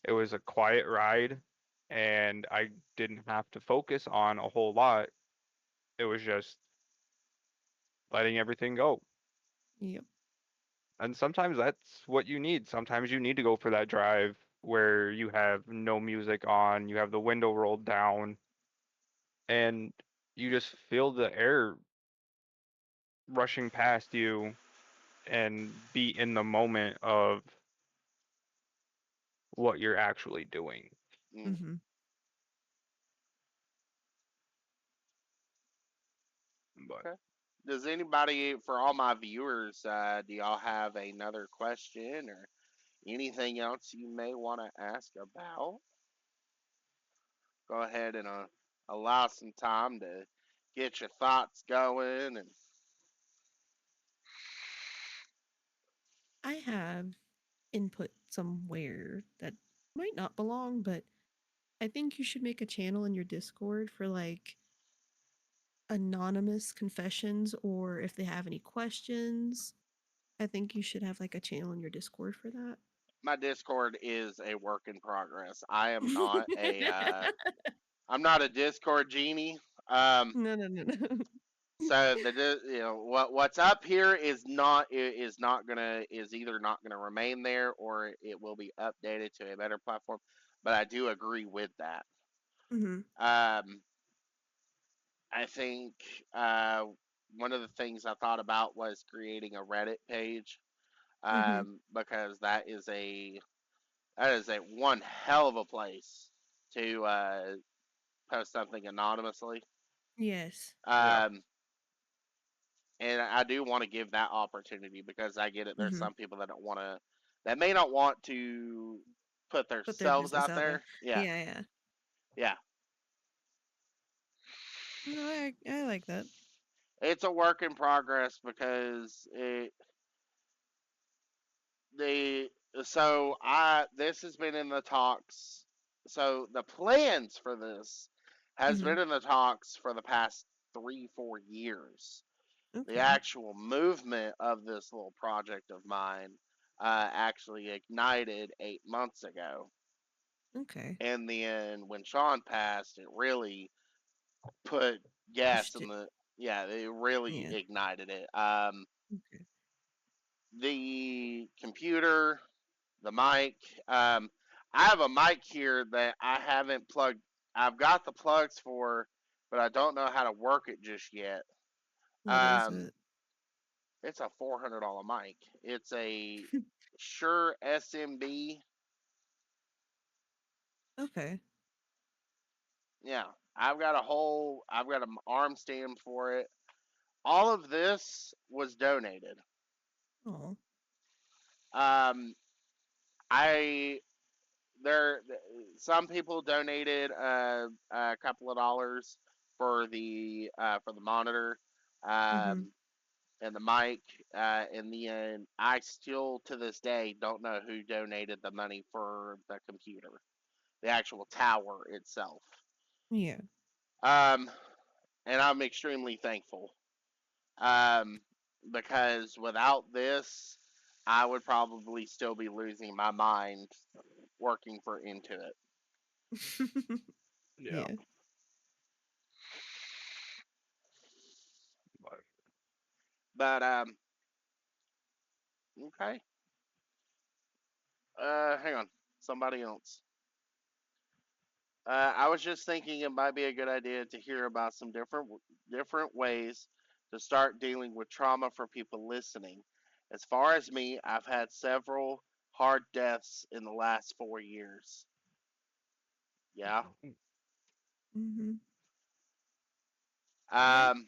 It was a quiet ride and I didn't have to focus on a whole lot. It was just letting everything go. Yep. And sometimes that's what you need. Sometimes you need to go for that drive where you have no music on, you have the window rolled down, and you just feel the air rushing past you and be in the moment of what you're actually doing. Mm, Mhm. But okay. Does anybody, for all my viewers, do y'all have another question or anything else you may want to ask about? Go ahead and allow some time to get your thoughts going. And I have input somewhere that might not belong, but I think you should make a channel in your Discord for like anonymous confessions or if they have any questions. I think you should have like a channel in your Discord for that. My Discord is a work in progress. I'm not a Discord genie. Um, No, no, no, no. so what's up here is either not gonna remain there or it will be updated to a better platform. But I do agree with that. Mhm. Um, I think uh, one of the things I thought about was creating a Reddit page, Mhm. because that is a one hell of a place to post something anonymously. Yes. Yeah. Um, and I do want to give that opportunity because I get it. There's Mhm. some people that may not want to put Put their themselves business out out there. there. Yeah, Yeah, yeah. yeah. No, I like that. It's a work in progress because the so I this has been in the talks. So the plans for this has Mhm. been in the talks for the past 3 4 years. The Okay. actual movement of this little project of mine actually ignited 8 months ago, Okay. and then when Sean passed, it really put gas Pushed in it. the yeah, it really Yeah. ignited it. Okay. The computer, the mic. I have a mic here that I haven't plugged. I've got the plugs for, but I don't know how to work it just yet. What is Um, it? it's a $400 mic. It's a Shure SMB. Okay. Yeah, I've got an arm stand for it. All of this was donated. Oh. Um, I there some people donated a couple of dollars for the monitor, Mhm. um, and the mic. In the end, I still to this day don't know who donated the money for the computer, the actual tower itself. Yeah. Um, and I'm extremely thankful. Um, because without this, I would probably still be losing my mind working for Intuit. Yeah. Yeah. But But okay. Hang on. Somebody else. I was just thinking it might be a good idea to hear about some different ways to start dealing with trauma for people listening. As far as me, I've had several hard deaths in the last 4 years. Yeah. Mhm. Yeah. Um,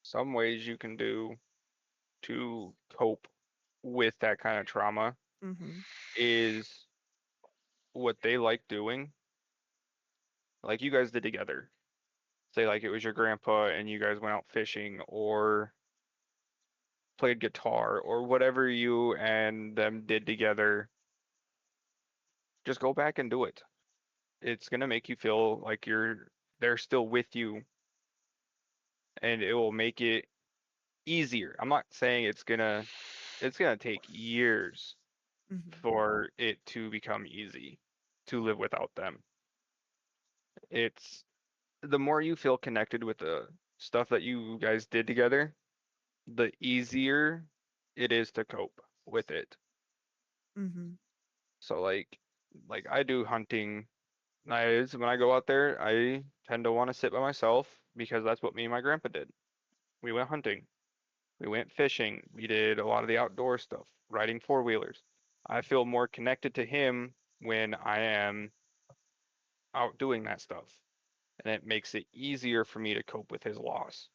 some ways you can do to cope with that kind of trauma Mhm. is what they like doing, like you guys did together. Say like it was your grandpa and you guys went out fishing or played guitar or whatever you and them did together. Just go back and do it. It's gonna make you feel like they're still with you, and it will make it easier. I'm not saying it's gonna take years Mhm. for it to become easy to live without them. It's the more you feel connected with the stuff that you guys did together, the easier it is to cope with it. Mhm. So like I do hunting nights when I go out there, I tend to want to sit by myself because that's what me and my grandpa did. We went hunting, we went fishing, we did a lot of the outdoor stuff, riding four-wheelers. I feel more connected to him when I am out doing that stuff, and it makes it easier for me to cope with his loss.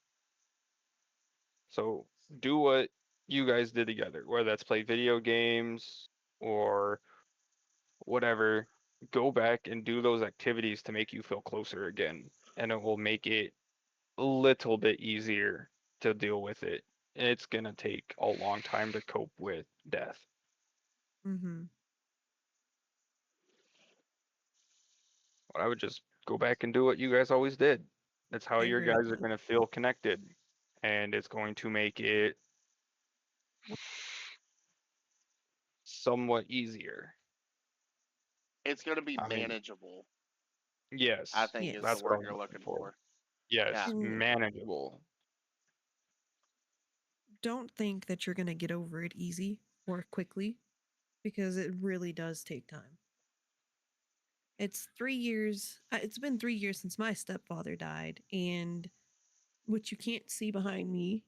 So do what you guys did together, whether that's play video games or whatever. Go back and do those activities to make you feel closer again, and it will make it a little bit easier to deal with it. It's gonna take a long time to cope with death. Mm-hmm. But I would just go back and do what you guys always did. That's how I your agree with guys are that. gonna feel connected, and it's going to make it somewhat easier. It's going to be I mean, manageable, I yes, think is the that's Yes. what word I'm you're looking looking for. for. Yeah. Yes, Mm, manageable. Don't think that you're going to get over it easy or quickly because it really does take time. It's 3 years. It's been 3 years since my stepfather died. And what you can't see behind me,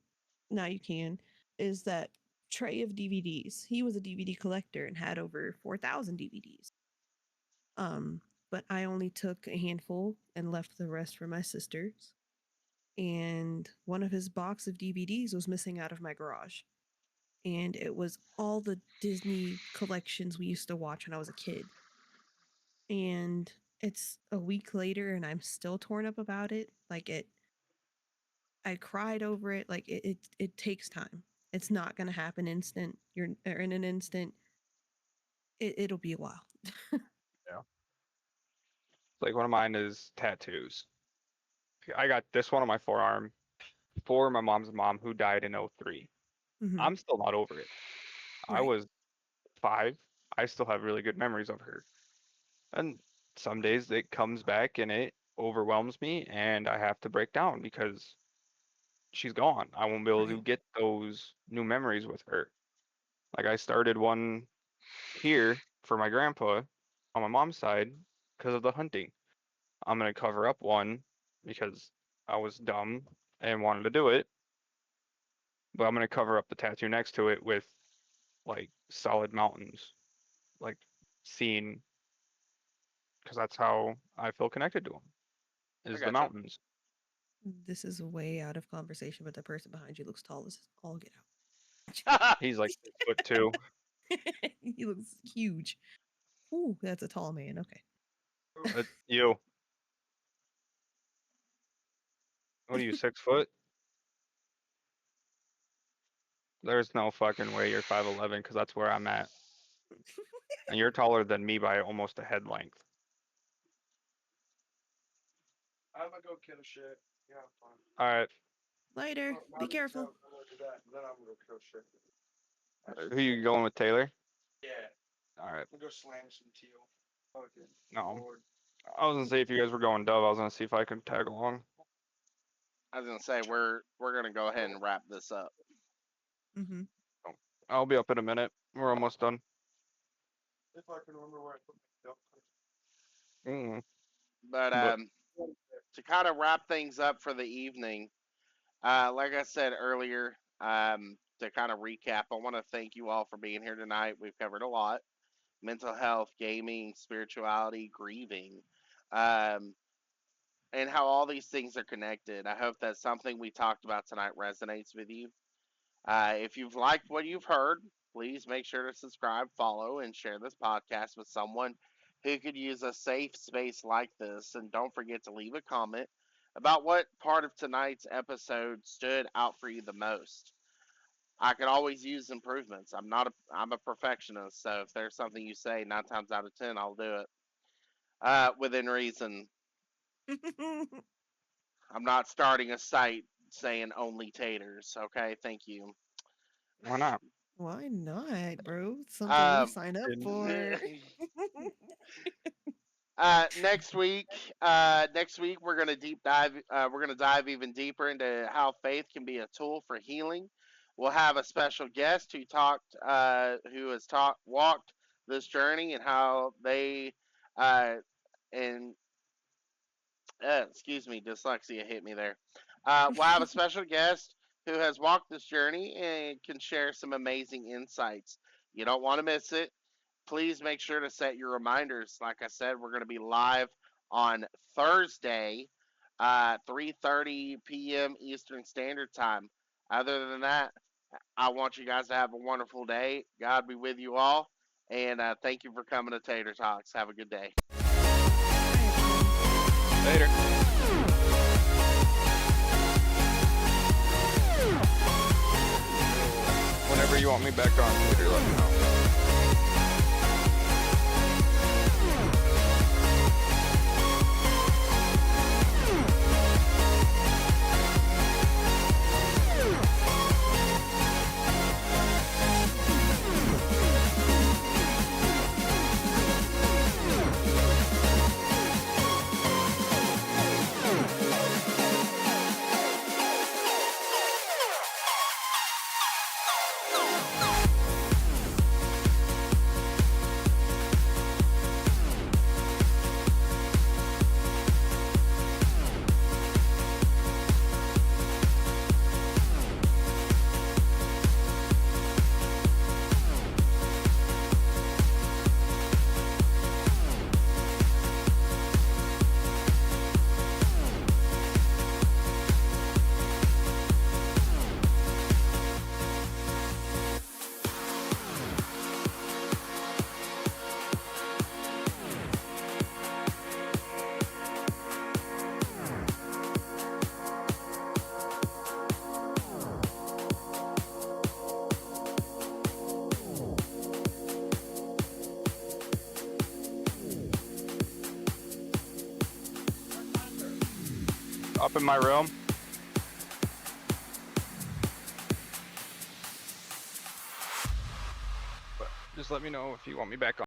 now you can, is that tray of DVDs. He was a DVD collector and had over 4,000 DVDs. Um, but I only took a handful and left the rest for my sisters. And one of his box of DVDs was missing out of my garage. And it was all the Disney collections we used to watch when I was a kid. And it's a week later and I'm still torn up about it. I cried over it. It takes time. It's not going to happen instant. You're or in an instant. It'll be a while. Yeah. It's like one of mine is tattoos. I got this one on my forearm for my mom's mom who died in '03. Hmm. I'm still not over it. I Right. was 5. I still have really good memories of her. And some days it comes back and it overwhelms me and I have to break down because she's gone. I won't be able to Right. get those new memories with her. Like I started one here for my grandpa on my mom's side because of the hunting. I'm gonna cover up one because I was dumb and wanted to do it, but I'm gonna cover up the tattoo next to it with like solid mountains, like seeing, because that's how I feel connected to them, I is the gotcha. mountains. This is way out of conversation, but the person behind you looks tall as all get He's like 6'2". out. He looks huge. Ooh, that's a tall man. Okay. You, what are you, 6 foot? There's no fucking way you're 5'11" because that's where I'm at, and you're taller than me by almost a head length. I'm gonna go kill shit. Yeah, fine. All right. Later. Be careful. Then I'm gonna kill shit. Who you going with, Taylor? Yeah. All right. We'll go slam some teal. Okay. No. Lord. I was gonna say if you guys were going Dove, I was gonna see if I could tag along. I was going to say we're going to go ahead and wrap this up. Mm-hmm. Oh, I'll be up in a minute. We're almost done. If I can remember where I put my duck. But But to kind of wrap things up for the evening, like I said earlier, to kind of recap, I want to thank you all for being here tonight. We've covered a lot: mental health, gaming, spirituality, grieving, um, and how all these things are connected. I hope that something we talked about tonight resonates with you. If you've liked what you've heard, please make sure to subscribe, follow, and share this podcast with someone who could use a safe space like this. And don't forget to leave a comment about what part of tonight's episode stood out for you the most. I could always use improvements. I'm a perfectionist, so if there's something you say, 9 times out of 10, I'll do it. Within reason. I'm not starting a site saying only taters. Okay, thank you. why not? Why not, bro? Something we Um, sign up for. next week, we're gonna deep dive. We're gonna dive even deeper into how faith can be a tool for healing. We'll have a special guest who has walked this journey and how they, and excuse me, dyslexia hit me there. We'll have a special guest who has walked this journey and can share some amazing insights. You don't want to miss it. Please make sure to set your reminders. Like I said, we're going to be live on Thursday, 3:30 p.m. Eastern Standard Time. Other than that, I want you guys to have a wonderful day. God be with you all, and thank you for coming to Tater Talks. Have a good day. Bye, everyone. Later. Whenever you want me back on Twitter, let me know. Up in my room. But just let me know if you want me back on.